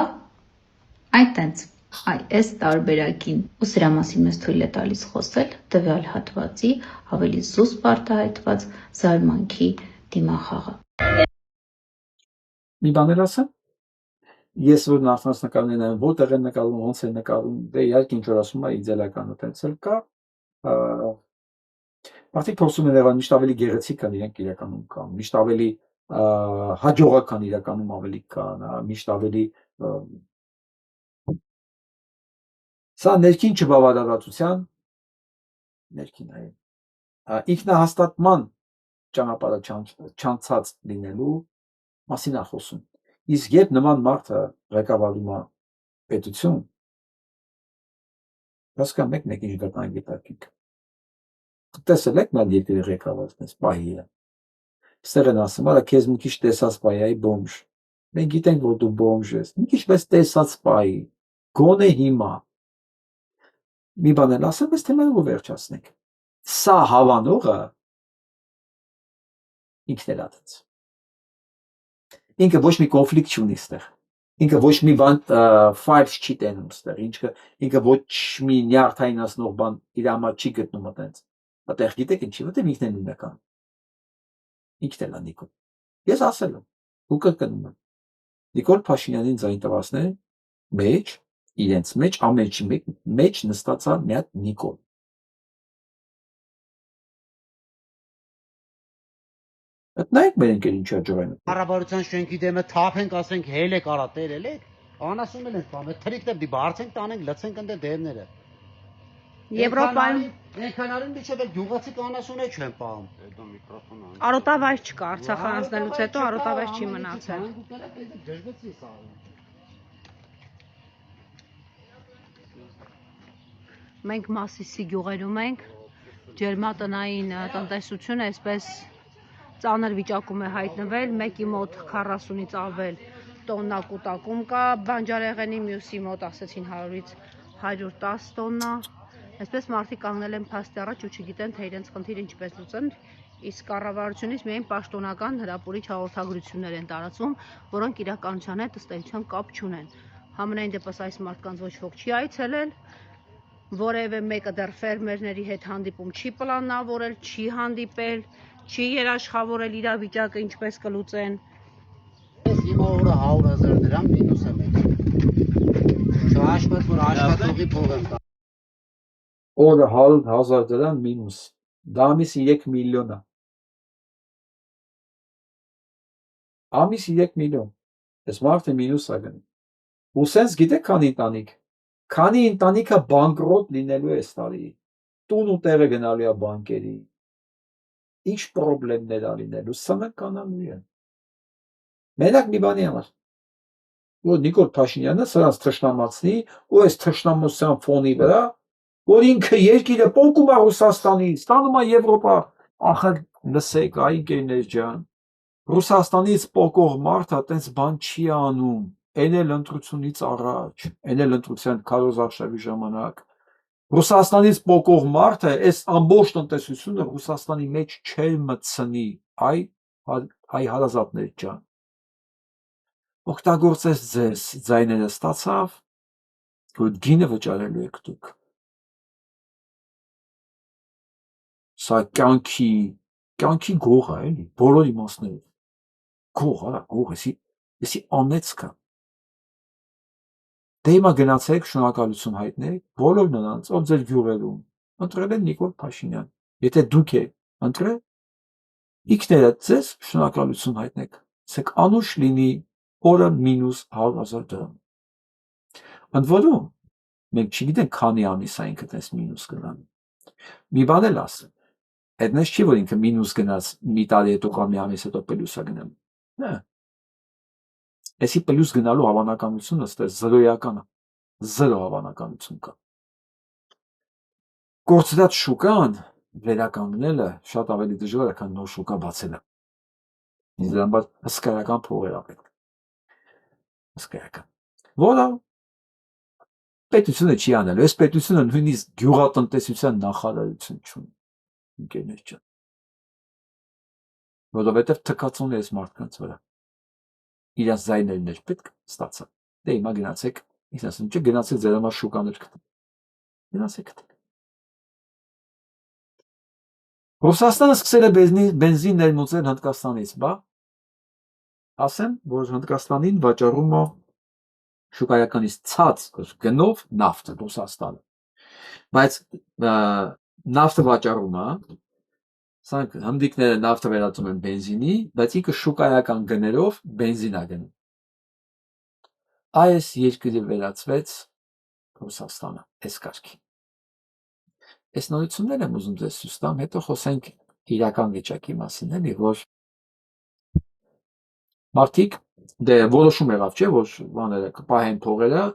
այտենց այս տարբերակին, ու սրա մասին մեզ թույլ է տալիս խոսել տվյալ հատվածի ավելի զուսպ արտահայտված զարմանքի դիմախաղը։ Մի բան էլ ասեմ, ես որ նախնած նկարում եմ, որտեղ են նկարում, ոնց են նկարում, դե իհարկե ինչ որ ասում է իդեալականը տենց էլ կա, մարդիկ փորձում են եղան միշտ ավելի գեղեցիկ կան իրենք իրականում կան, միշտ ավելի հաջողական իրականում ավելի կան, միշտ ավելի սա ներքին չբավարարվածության ներքին այ ինքնահաստատման ճանապարհը չանցած լինելու մասին է խոսում։ Իսկ երբ նման մարդը ղեկավարում է պետություն, հասկանում եք մեկ ինչ գտանգետարկիկ։ Տեսել եք մեր երկրի ղեկավարն պահի է։ Ստեղ են ասում, արա քեզ մի քիչ տեսած պահի, այ բոմժ։ Մենք գիտենք, որ դու բոմժ ես։ Մի քիչ մեզ տեսած պահի, գոնե հիմա։ մի բան էլ ասեմ, այս թեման ու վերջացնենք։ Սա հավանողը ինքն էլ ադած։ Ինքը ոչ մի կոնֆլիկտ չունի ստեղ։ Ինքը ոչ մի բան ֆայլս չի տենում ստեղ, ինքը ոչ մի նյարդայնացնող բան իր համար չի գտնում այդտենց։ Այդտեղ գիտեք ինչի, որտեղ ինքն է նույնական։ Ինքն էլ է Նիկոլ։ Ես ասել եմ, ու կրկնում եմ։ Նիկոլ Փաշինյանին ձայն տվածներ մեջ, իրենց մեջ ամեն ինչի մեջ նստած է մի հատ Նիկոլ։ Այդ նայեք մեր ընկերին չի աջողեն։ Կառավարության շենքի դեմը թափենք, ասենք հել է կարա տերել եք, անասուն են բանը, թրիկներ դի բարձենք տանենք, լցենք ընդ դերները։ Եվրոպայում Ենքանարին միջև էլ գյուղացի կանասուն է չեն պահում։ Դա միկրոֆոնը։ Արոտավայր չկա, Արցախը անցնելուց հետո արոտավայր չի մնացել։ Մենք Մասիսի գյուղերում ենք, ջերմատնային տնտեսությունը այսպես ծանր վիճակում է հայտնվել, մեկի մոտ 40-ից ավել տոննա կուտակում կա, բանջարեղենի մյուսի մոտ ասեցին 100-ից 110 տոննա, այսպես մարդիկ կանգնել են փաստի առաջ ու չգիտեն, թե իրենց խնդիրը ինչպես լուծեն, իսկ կառավարությունից միայն պաշտոնական հրապուրիչ հաղորդագրություններ են տարածվում, որոնք իրականության հետ ըստ էության կապ չունեն։ Համենայն դեպս այս մարդկանց ոչ ոք չի այցելել, որևէ մեկը դեռ ֆերմերների հետ հանդիպում չի պլանավորել, չի հանդիպել, չի երաշխավորել իրավիճակը ինչպես կլուծեն։ Ես հիմա օրը 100,000 դրամ մինուս եմ եկել։ Չհաշված որ աշխատողի փող եմ տա։ Օրը 100,000 դրամ մինուս։ Դա ամիսի 3 միլիոն է։ Ամիսի 3 միլիոն։ Այս մարդը մինուս է գնում։ Ու սենց գիտեք քանի ընտանիք։ Քանի ընտանիքը բանկրոտ լինելու է այս տարի։ Տուն ու տեղը գնալու է բանկերի։ Ինչ պրոբլեմներ ա լինելու, սնկանալու է։ Մենակ մի բանի համար, որ Նիկոլ Փաշինյանը սրանց թշնամացնի ու այս թշնամության ֆոնի վրա, որ ինքը երկիրը պոկում է Ռուսաստանից, ստանում է Եվրոպա, ախր լսեք, այ ընկերներ ջան, Ռուսաստանից պոկող մարդը այտենց բան չի անում, այն էլ ընտրությունից առաջ, այն էլ ընտրության քարոզարշավի ժամանակ։ Ռուսաստանից պոկող մարդը այս ամբողջ տնտեսությունը Ռուսաստանի մեջ չեր մտցնի, այ հարազատներ ջան։ Օգտագործեց ձեզ, ձայները ստացավ, որ գինը վճարելու եք դուք։ Սա կյանքի գող է, էլի, բոլոր իմաստներով։ Գող, արա, գող, եսի անեցքա։ Դե հիմա գնացեք շնորհակալություն հայտնեք բոլոր նրանց, ով ձեր գյուղերում ընտրել են Նիկոլ Փաշինյան։ Եթե դուք եք ընտրել, ինքներդ ձեզ շնորհակալություն հայտնեք։ Ասեք անուշ լինի օրը մինուս 100,000 դրամ։ Ընդ որում, մենք չգիտենք քանի ամիս է ինքը տես մինուս գնան։ Մի բան էլ ասեմ, այդպես չի, որ ինքը մինուս գնաց մի տարի հետո կամ մի ամիս հետո պլյուս է գնալ։ Հա։ Այսի պլյուս գնալու հավանականությունը ըստ զրոյական է, զրո հավանականություն կա։ Կորցրած շուկան վերականգնելը շատ ավելի դժվար է, քան նոր շուկա բացելը։ Ինձ համար հսկայական փողեր ա պետք։ Հսկայական։ Որը պետությունը չի անելու, այս պետությունը նույնիսկ գյուղատնտեսության նախարարություն չունի, ընկերներ ջան։ Որովհետև թքածուն է այս մարդկանց վրա։ Իրաց ձայներն էր պետք ստացա։ Դե հիմա գնացեք, ինչ ասեմ, չէ, գնացեք ձեր համար շուկաներ գտեք։ Գնացեք գտեք։ Ռուսաստանը սկսել է բենզին ներմուծել Հնդկաստանից, բա ասեմ, որ Հնդկաստանին վաճառում է շուկայականից ցած գնով նավթը Ռուսաստանը։ Բայց նավթը վաճառում է, սրանք հնդիկները նավթը վերածում են բենզինի, բայց ինքը շուկայական գներով բենզին է գնում։ Այս երկրի վերածվեց Ռուսաստանը, այս կարգի։ Այս նորություններ եմ ուզում ձեզ ցույց տամ, հետո խոսենք իրական վիճակի մասին, էլի, որ մարդիկ դե որոշում եղավ, չէ, որ բաները կպահեն փողերը,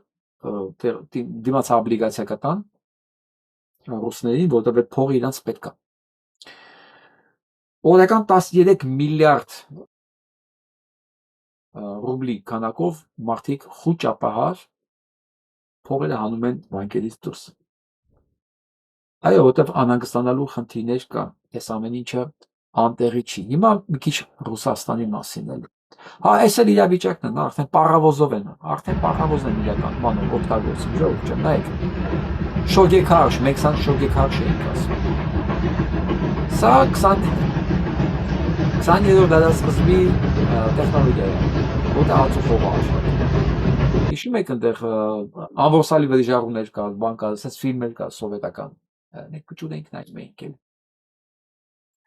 դիմաց օբլիգացիա կտան ռուսներին, որտեղ փողը իրանց պետք է։ Օրական 13 միլիարդ ռուբլի քանակով մարդիկ խուճապահար փողերը հանում են բանկերից դուրս։ Այո, որտեվ անհանգստանալու խնդիրներ կան, այս ամեն ինչը անտեղի չի։ Հիմա մի քիչ Ռուսաստանի մասին էլ։ Հա, այս էլ իրավիճակն է, նա արդեն պարավոզով են, արդեն պարավոզն են իրական մանով օգտագործում, ժողովուրդ ջան, նայեք։ Շոգեքարշ, մենք սան շոգեքարշ ենք ասում։ Սա 20-րդ դարաշրջանի տեխնոլոգիա է, որը ածուխով աշխատում։ Հիշում եք այնտեղ ամբողջալի վրիժառուներ կար, բան կար, ասես ֆիլմեր կար սովետական։ Մենք կճուր ենք նայում ենք էլ։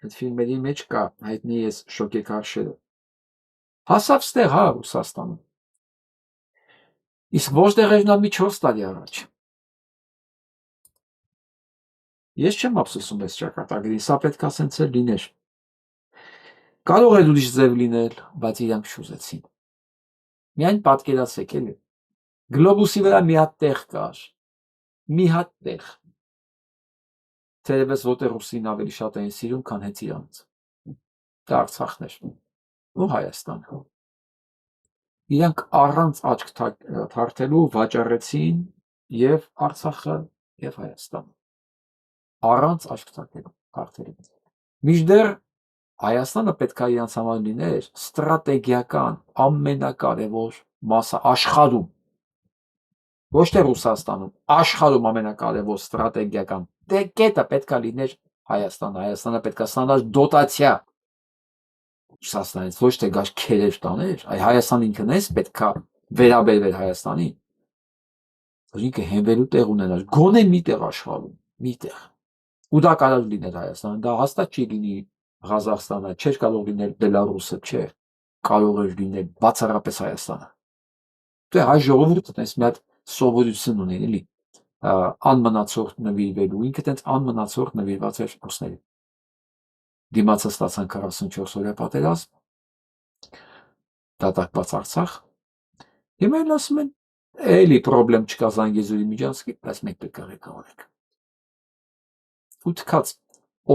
Այդ ֆիլմերի մեջ կա հայտնի էս շոգեքարշերը։ Հասավ ստեղ, հա, Ռուսաստանում։ Իսկ որտեղ էր նա մի 4 տարի առաջ։ Ես չեմ ափսոսում այս ճակատագրին, սա պետք է ասենց էլ լիներ։ Կարող է ուրիշ ձև լինել, բայց իրանք չուզեցին։ Միայն պատկերացեք էլի։ Գլոբուսի վրա մի հատ տեղ կար։ Մի հատ տեղ։ Թերևս որտեղ ռուսին ավելի շատ էին սիրում, քան հենց իրանց։ Դա Արցախն էր։ Ու Հայաստանը։ Իրանք առանց աչք թարթելու վաճառեցին եւ Արցախը եւ Հայաստանը։ Առանց աչք թարթելու։ Մինչդեռ Հայաստանը պետք է իրանց համար լիներ ստրատեգիական ամենակարևոր մասը աշխարհում։ Ոչ թե Ռուսաստանում, աշխարհում ամենակարևոր ստրատեգիական կետը պետք է լիներ Հայաստանը։ Հայաստանը պետք է ստանար դոտացիա Ռուսաստանից, ոչ թե գար քերեր տաներ, այ Հայաստանը ինքն էս պետք է վերաբերվեր Հայաստանին։ Ինքը հենվելու տեղ ունենար, գոնե մի տեղ աշխարհում, մի տեղ։ Ու դա կարող լիներ Հայաստանը, դա հաստատ չի լինի Ղազախստանը, չէր կարող լինել Բելարուսը, չէ, կարող էր լինել բացառապես Հայաստանը։ Դե հայ ժողովուրդը այս մի հատ սովորություն ունի, էլի, անմնացորդ նվիրվելու, ինքը տենց անմնացորդ նվիրված էր ռուսներին։ Դիմացը ստացան 44 օրյա պատերազմ, դատարկված Արցախ։ Հիմա էլ ասում են, էլի պրոբլեմ չկա Զանգեզուրի միջանցքի, բայց մենք պետք է ղեկավարենք։ Ու թքած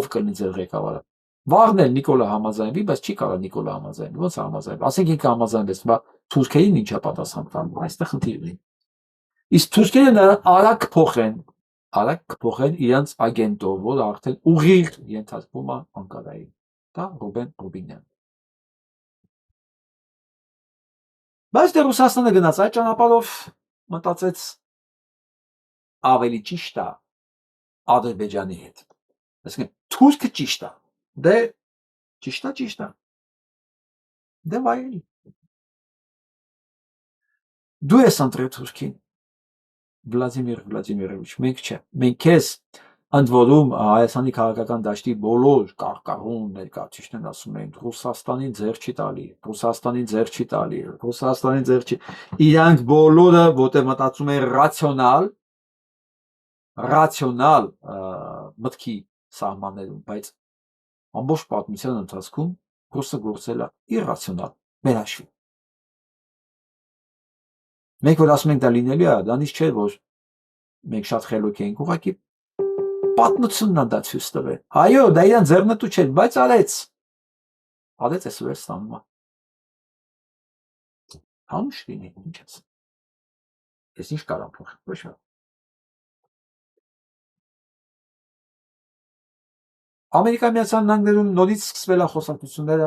ով կլինի ձեր ղեկավարը։ Վաղն էլ Նիկոլը համաձայնվի, բայց չի կարող Նիկոլը համաձայնվի, ո՞նց համաձայնվի։ Ասենք ինքը համաձայնվեց, բա թուրքերին ինչա պատասխան տալու, այստեղ խնդիր ունի։ Իսկ թուրքերը նրան արագ կփոխեն իրանց ագենտով, որը արդեն ուղիղ ենթարկվում է Անկարայի։ Դա Ռուբեն Ռուբինյանն։ Բայց դե Ռուսաստանը գնաց այդ ճանապարհով, մտածեց ավելի ճիշտ է Ադրբեջանի հետ։ Այսինքն թուրքը ճիշտ է։ Դե ճիշտ է։ Դե վայելի։ Դու ես ընտրել Թուրքին։ Վլադիմիր Վլադիմիրովիչ, մենք չէ։ Մենք քեզ ընդ որում Հայաստանի քաղաքական դաշտի բոլոր կարկառուն ներկայացուցիչներն ասում են Ռուսաստանին ձեռ չի տալի, Ռուսաստանին ձեռ չի տալի, Ռուսաստանին ձեռ չի։ Իրանք բոլորը որտեղ մտածում են ռացիոնալ մտքի սահմաններում, բայց ամբողջ պատմության ընթացքում ռուսը գործել է իռացիոնալ, մեր հաշվին։ Մենք որ ասում ենք դա լինելու է, դանից չէ, որ մենք շատ խելոք ենք, ուղղակի պատմությունն է դա ցույց տվել։ Այո, դա իրան ձեռնտու չէր, բայց արեց այս վեր ստանում է։ Համշ լինի, ինչ ես։ Ես ինչ կարամ փոխել, ոչ մի։ Ամերիկայի Միացյալ Նահանգներում նորից սկսվել է խոսակցությունները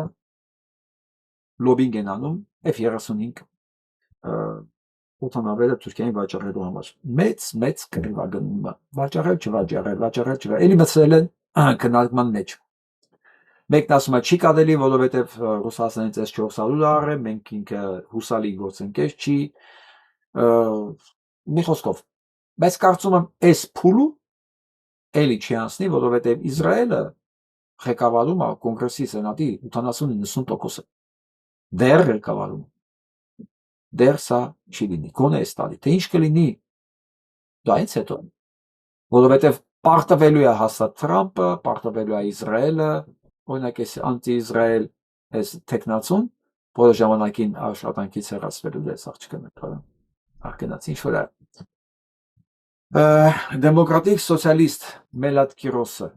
լոբինգ են անում F-35 օդանավերը Թուրքիային վաճառելու համար։ Մեծ կռիվ է գնում։ Վաճառել, էլի մտցրել են քննարկման մեջ։ Մեկն ասում է չի կարելի, որովհետև Ռուսաստանից S-400 առել, մենք ինքը հուսալի գործընկեր չի։ Մի խոսքով, բայց կարծում եմ այս փուլը էլի չի անցնի, որովհետև Իսրայելը ղեկավարում է կոնգրեսի սենատի 80-90%-ը։ Դեռ ղեկավարում։ Դեռ սա չի լինի, գոնե այս տարի, թե ինչ կլինի, դա ինձ հետո, որովհետև պարտվելու է հաստատ Թրամպը, պարտվելու է Իսրայելը, օրինակ այս անտի-Իսրայել այս տեխնացուն, որը ժամանակին աշխատանքից հեռացվելու դες աղջիկը նկարը, արգենաց ինչ որ է, դեմոկրատիկ սոցիալիստ Մելատ Կիրոսը,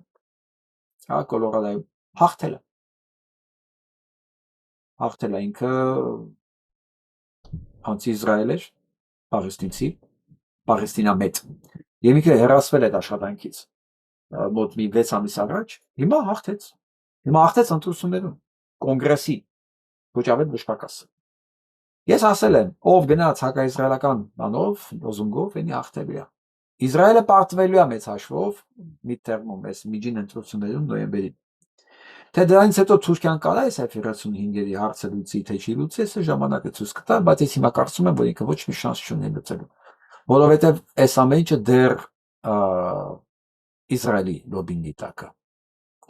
հա, Կոլորադայում, հաղթել է ինքը անտի-Իսրայել էր, պաղեստինցի, պաղեստինամետ, և ինքը հեռացվել այդ աշխատանքից, մոտ մի 6 ամիս առաջ, հիմա հաղթեց ընտրություններում կոնգրեսի ոչ բժշկակաս։ Ես ասել եմ, ով գնաց հակաիսրայելական բանով, լոզունգով, ինի հաղթելու է։ Իսրայելը պարտվելու է մեծ հաշվով midterm-ում, այս միջին ընտրություններում նոյեմբերին։ Թե դրանից հետո Թուրքիան կարա այս F-35-երի հարցը լուծի, թե չի լուծի, այս ժամանակը ցույց կտա, բայց ես հիմա կարծում եմ, որ ինքը ոչ մի շանս չունի լուծելու, որովհետև այս ամեն ինչը դեռ Իսրայելի լոբինգի տակ է,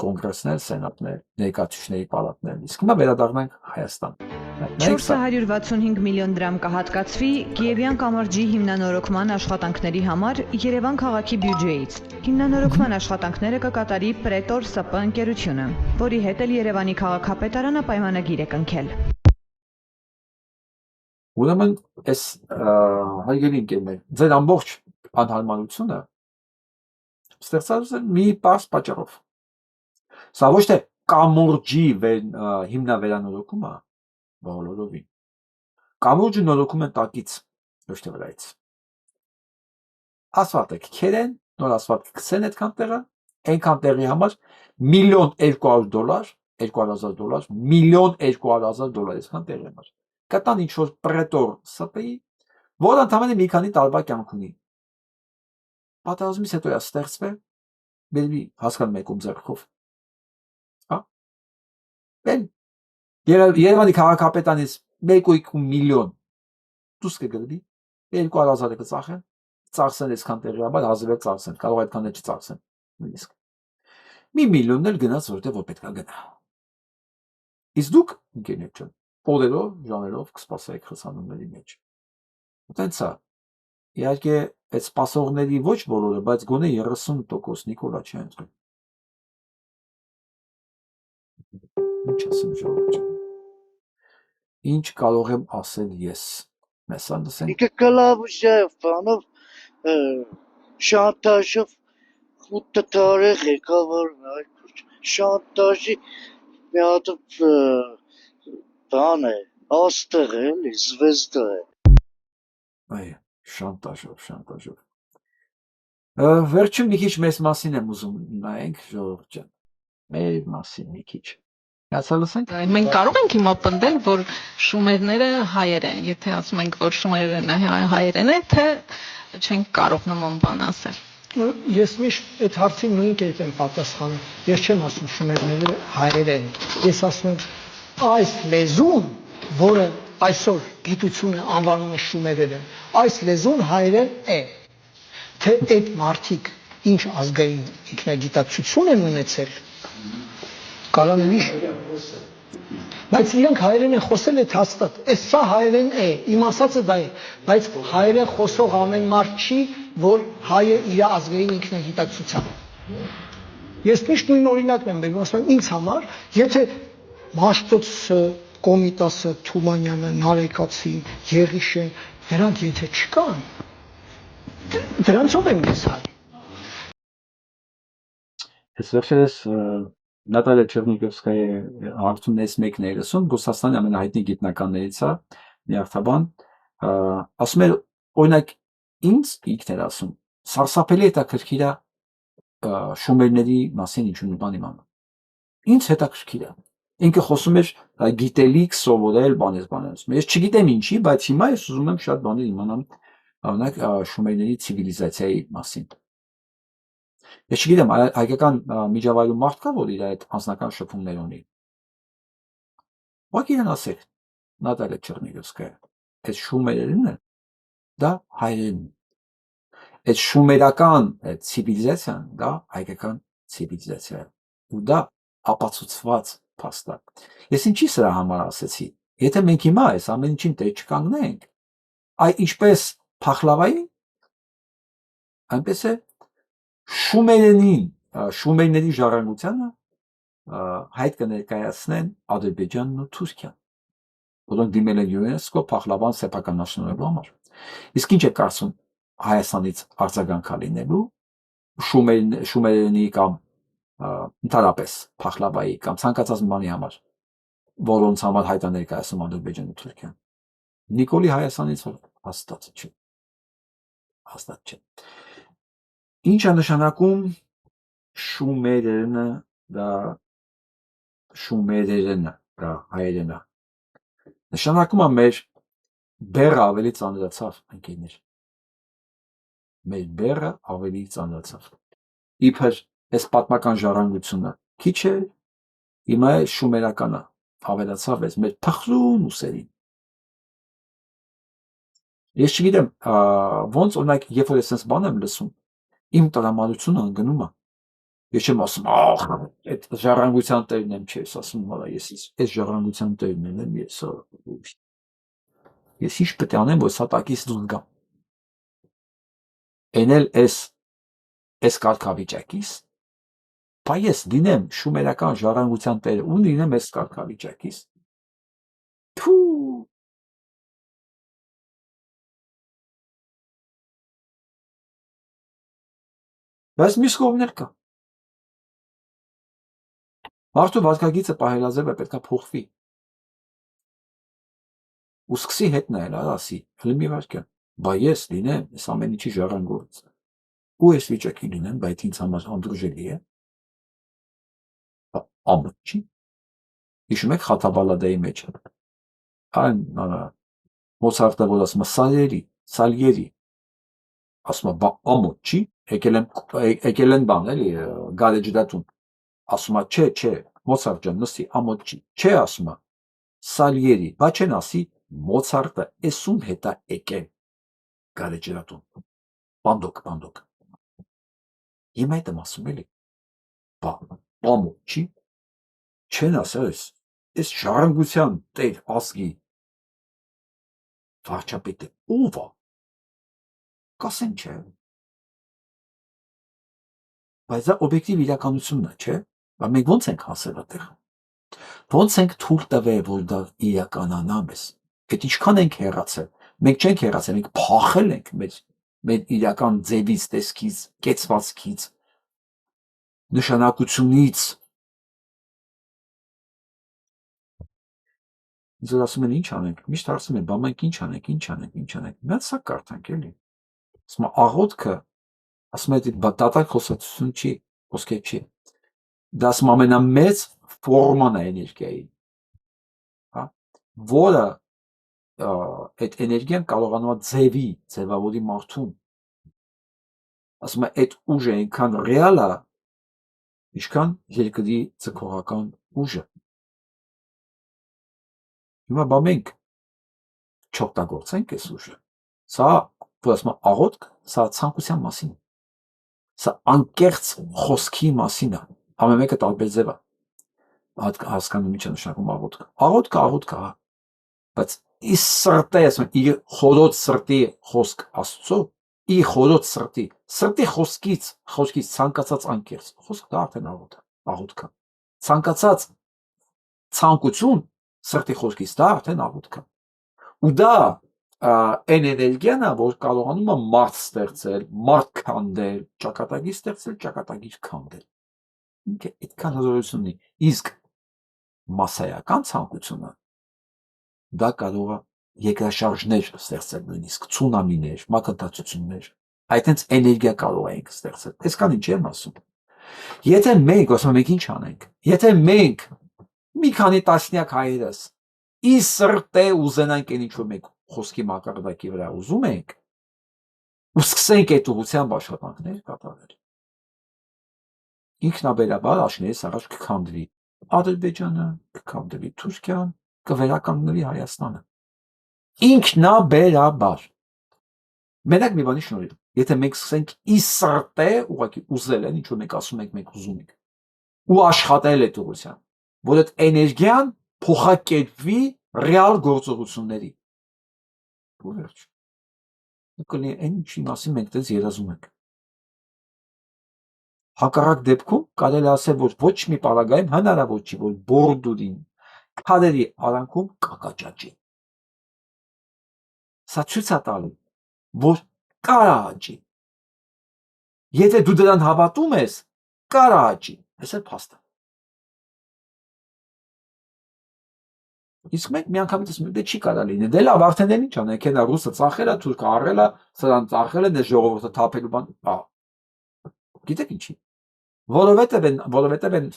կոնգրեսներ, սենատներ, ներկայացուցիչների պալատներ, իսկ հիմա վերադառնանք Հայաստան։ 465 միլիոն դրամ կհատկացվի Կիևյան կամրջի հիմնանորոգման աշխատանքների համար Երևան քաղաքի բյուջեից։ Հիմնանորոգման աշխատանքները կկատարի Pretor SP ընկերությունը, որի հետ էլ Երևանի քաղաքապետարանը պայմանագիր է կնքել։ Ուրեմն այս հայգերի ընկերներ, ձեր ամբողջ անհարմարությունը ստեղծած է մի պարզ պատճառով։ Սա ոչ թե կամուրջի հիմնավերանորոգումը, բոլորովին։ Կամուրջը նորոգում են տակից, ոչ թե վրայից։ Ասֆալտը քերեն, նոր ասֆալտ կքսեն այդքան տեղը, այնքան տեղի համար $1,200,000, $1,200,000, այսքան տեղի համար։ Կտան ինչ-որ Pretor SP-ի, որ ընդհանրապես մի քանի տարվա կյանք ունի։ Պատերազմից հետո է ստեղծվել, բերվի հասկանում եք ում ձեռքով։ Հա։ Երևանի քաղաքապետանից 1.2 միլիոն դուրս կգրվի, 200,000 կծախեն, ծախսեն այսքան տեղի համար, հազիվ ծախսեն, կարող այդքան էլ չծախսեն, նույնիսկ։ 1 միլիոնն էլ գնաց որտեղ որ պետք է գնա։ Իսկ դուք, ընկերներ ջան, օրերով, ժամերով կսպասեք խցանումների մեջ։ Այդտենց է։ Իհարկե, այդ սպասողների ոչ բոլորը, բայց գոնե 30% Նիկոլա չի ընտրել։ Ինչ ասեմ ժողովուրդ ջան։ Ինչ կարող եմ ասել ես։ Մեսան դասեն։ Իքը կլավուշայով բանով շանտաժով 8 տարի ղեկավարն այլ քուչ շանտաժի մի հատ բան է աստղ է էլի զվեզդա է Այ շանտաժով վերջում մի քիչ մեզ մասին եմ ուզում նայենք ժողովուրդ ջան մեր մասին մի քիչ Մենք կարող ենք հիմա պնդել, որ շումերները հայեր են, եթե ասում ենք, որ շումերները հայերեն են, թե չենք կարող նման բան ասել։ Ես միշտ այդ հարցին նույն կերպ եմ պատասխանում։ Ես չեմ ասում շումերները հայեր են։ Ես ասում եմ այս լեզուն, որը այսօր գիտությունը անվանում է շումերերը, այս լեզուն հայերեն է։ Թե այդ մարդիկ ինչ ազգային ինքնագիտակցություն են ունեցել, Կարան բայց իրանք հայերեն են խոսել այդ հաստատ, սա հայերեն է, իմ ասածը դա է, բայց հայերեն խոսող ամեն մարդ չի, որ հայը իր ազգային ինքնագիտակցությամբ։ Ես միշտ նույն օրինակն եմ բերում, ասում եմ ինձ համար, եթե Մաշտոցը, Կոմիտասը, Թումանյանը, Նարեկացին, Եղիշեն, դրանք եթե չկան, դրանցով եմ ես հայ։ Ես վերջերս Նատալիա Չերնիգովսկայի հարցումներից մեկն է լսում, Ռուսաստանի ամենահայտնի գիտնականներից է, նյարդաբան, ասում է, օրինակ, ինձ ինքն էր ասում, սարսափելի հետաքրքիր է շումերների մասին ինչ-որ բան իմանալ։ Ինձ հետաքրքիր է։ Ինքը խոսում էր գիտելիք սովորել, բաներ։ Ես չգիտեմ ինչի, բայց հիմա ես ուզում եմ շատ բաներ իմանամ, օրինակ, շումերների ցիվիլիզացիայի մասին։ Ես չգիտեմ, հայկական միջավայրում մարդ կա, որ իր այդ անձնական շփումներ ունի։ Ո՞ք իրեն ասեք, Նատալիա Չերնիգովսկայա, այդ շումերերն են, դա հայերեն։ Այդ շումերական ցիվիլիզացիան, դա հայկական ցիվիլիզացիա է։ Ու դա ապացուցված փաստ է։ Ես ինչի սրա համար ասեցի։ Եթե մենք հիմա այս ամեն ինչին տեղ չկանգնենք, այ ինչպես փախլավայի, այնպես է շումերների ժառանգությանը հայտ կներկայացնեն Ադրբեջանն ու Թուրքիան, որոնք դիմել են ՅՈՒՆԵՍԿՕ փախլավան սեփականաշնորհելու համար։ Իսկ ինչ է կարծում Հայաստանից արձագանք լինելու շումերենի կամ ընդհանրապես փախլավայի կամ ցանկացած բանի համար, որոնց համար հայտ է ներկայացնում Ադրբեջանն ու Թուրքիան։ Նիկոլի Հայաստանից հաստատ չէ։ Հաստատ չէ։ Ինչ է նշանակում շումերենը դա հայերենը նշանակում է մեր բեռը ավելի ծանրացավ ընկերներ, մեր բեռը ավելի ծանրացավ, իբր այս պատմական ժառանգությունը քիչ է, հիմա է շումերականը ավելացավ այս մեր փխրուն ուսերին։ Ես չգիտեմ, ոնց օրինակ, երբ որ ես այս բան եմ լսում, իմ տրամադրությունը ընկնում է։ Ես չեմ ասում, այդ ժառանգության տերն եմ, չէ, ես ասում եմ, ես այս ժառանգության տերն եմ, ես ինչ պետք է անեմ, որ սա տակից դուրս գամ։ Էն էլ այս կարգավիճակից, բա ես լինեմ շումերական ժառանգության տերը ու լինեմ այս կարգավիճակից։ Թու Բայց մյուս կողմն էլ կա։ Մարդու վարքագիծը պահելաձևը պետքա փոխվի։ Ու սկսի հետ նայել, ասի, մի վարքյան, բա ես լինեմ այս ամեն ինչի ժառանգորից։ Ու այս վիճակի լինեմ, բայց ինձ համար անդրուժելի է։ Ամոթ չի։ Հիշում եք Խաթաբալադայի մեջ։ Այն Մոցարտը, որ ասում է Սալիերի, ասում է, բա ամոթ չի, եկել են բան, էլի, գարեջրատուն, ասում է, չէ, Մոցարտ ջան, նստի, ամոթ չի, չէ, ասում է, Սալիերի, բա չեն ասի, Մոցարտը էսում հետ է եկել գարեջրատուն, բանդոկ, հիմա այդ եմ ասում էլի, բա ամոթ չի, չեն ասել այս ժառանգության տեր ազգի վարչապետը ով է, կասեն չէ, բայց դա օբյեկտիվ իրականությունն է, չէ, բայց մենք ոնց ենք հասել այդտեղ, ոնց ենք թույլ տվել, որ դա իրականանա մեզ, այդ ինչքան ենք հեռացել, մենք չենք հեռացել, մենք փախել ենք մեր իրական ձևից, տեսքից, կեցվածքից, նշանակությունից, ինձ որ ասում են ինչ անենք, միշտ հարցնում են, բա մենք ինչ անենք, մի հատ սա կարդանք էլի, ասում է աղոթքը, ասում է դատարկ խոսակցություն չի, խոսքեր չի, դա ասում ամենամեծ ֆորման է էներգիայի, որը այդ էներգիան կարողանում է ձևավորի մարդուն, ասում է այդ ուժը այնքան ռեալ է, ինչքան երկրի ձգողական ուժը, հիմա բա մենք չօգտագործենք այս ուժը, սա, որ ասում է աղոթք, սա ցանկության մասին, սա անկեղծ խոսքի մասին է, ամեն մեկը տարբեր ձև է, հասկանում ինչ է նշանակում աղոթքը, բայց իր սրտի, ասում է, իր խորոց սրտի խոսք Աստծո, իր խորոց սրտի խոսքից ցանկացած անկեղծ խոսք, դա արդեն աղոթքը, ցանկացած ցանկություն սրտի խոսքից, դա արդեն աղոթքը, ու դա այն էներգիան է, որ կարողանում է մարդ ստեղծել, մարդ քանդել, ճակատագիր ստեղծել, ճակատագիր քանդել, ինքը այդքան հզորություն ունի, իսկ մասսայական ցանկությունը դա կարող է երկրաշարժներ ստեղծել, նույնիսկ ցունամիներ, մակընթացություններ, այդ հենց էներգիա կարող ենք ստեղծել, այսքան ինչ եմ ասում, եթե մենք, ասում ենք ինչ անենք, եթե մենք մի քանի տասնյակ հայերս ի սրտե ուզենանք այն ինչ որ մենք խոսքի մակարդակի վրա ուզում ենք ու սկսենք այդ ուղղությամբ աշխատանքներ կատարել, ինքնաբերաբար աշներս առաջ կքանդվի Ադրբեջանը, կքանդվի Թուրքիան, կվերականգնվի Հայաստանը, ինքնաբերաբար, մենակ մի բանի շնորհիվ, եթե մենք սկսենք ի սրտե ուղղակի ուզել են, ինչ որ մենք ասում ենք, մենք ուզում ենք, ու աշխատել այդ ուղղությամբ, որ այդ էներգիան փոխակերպվի ռեալ գործողությունների, ու վերջ, կլինի այն ինչի մասին մենք դες երազում ենք, հակառակ դեպքում կարելի ասել, որ ոչ մի պարագայում հնարավոր չի, որ բորդուրին քարերի արանքում կակաճաճի, սա ցույց է տալու, որ կարա աճի, եթե դու դրան հավատում ես, կարա աճի, այս է փաստը, իսկ մենք միանգամից ասում ենք, դե չի կարա լինի, դե լավ, արդեն էլ ինչ անենք, հենա ռուսը ծախել է, թուրքը առել է, սրան ծախել է, դե ժողովուրդը թափելու բան, գիտեք ինչի, Որովհետև են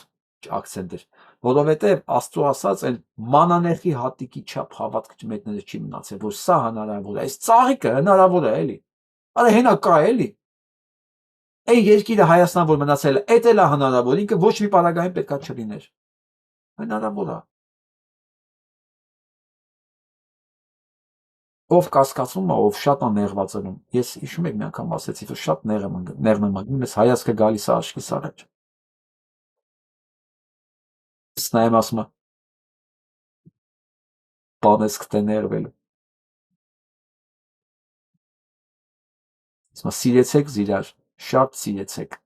акցենտեր, որովհետև Աստծո ասած այն մանանեխի հատիկի չափ հավատք մետները չի մնացել, որ սա հնարավոր է, այս ծաղիկը հնարավոր է, էլի։ Արա հենա կա, էլի։ Այն երկիրը Հայաստան, որ մնացել է, էդ էլ է հնարավոր, ինքը ոչ մի պարագային պետքա չլիներ։ Հնարավոր է։ Ով կասկածում է, ով շատ է նեղվածանում։ Ես հիշում եք մի անգամ ասեցի, որ շատ նեղն եմ անգնում, ես հայացքը գալիս է աչքիս առաջ։ Նայեմ ասում է, բանես կտե ներվելու։ Ասում է, սիրեցեք զիրար, շատ սիրեցեք,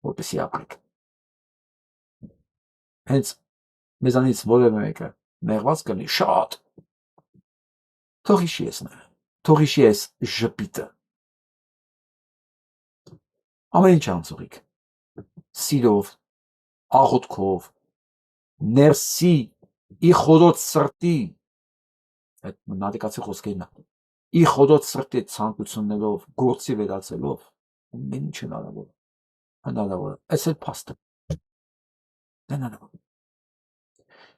որպեսի ապրեք։ Հենց մեզանից որևէ մեկը նեղված կլինի շատ։ Թող հիշի ես նեղ, թող հիշի ես ժպիտը։ Ամեն ինչ անցողիկ, սիրով, աղոթքով, ներսի, ի խորոց սրտի, այդ նատիկացի խոսքերն է, ի խորոց սրտի ցանկություններով, գործի վերածելով, ամեն ինչ հնարավոր է, այս էլ փաստ է, հնարավոր։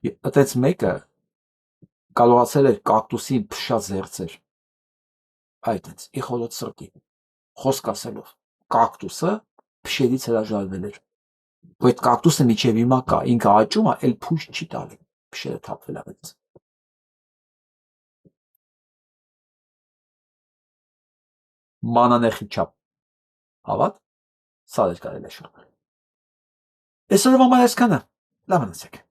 Այդպես մեկը կարողացել էր կակտուսին փշած զերծեր, այդպես, ի խորոց սրտի, խոսք ասելով, կակտուսը փշերից հրաժարվել էր, ու այդ կակտուսը միջև հիմա կա, ինքը աճում է, էլ փուշ չի տալի, փշերը թափվել ավեց։ Մանանեխի չափ հավատ, սա էլ կարելի է շփվել։ Այսօրվա համար այսքանը, լավ մնացեք։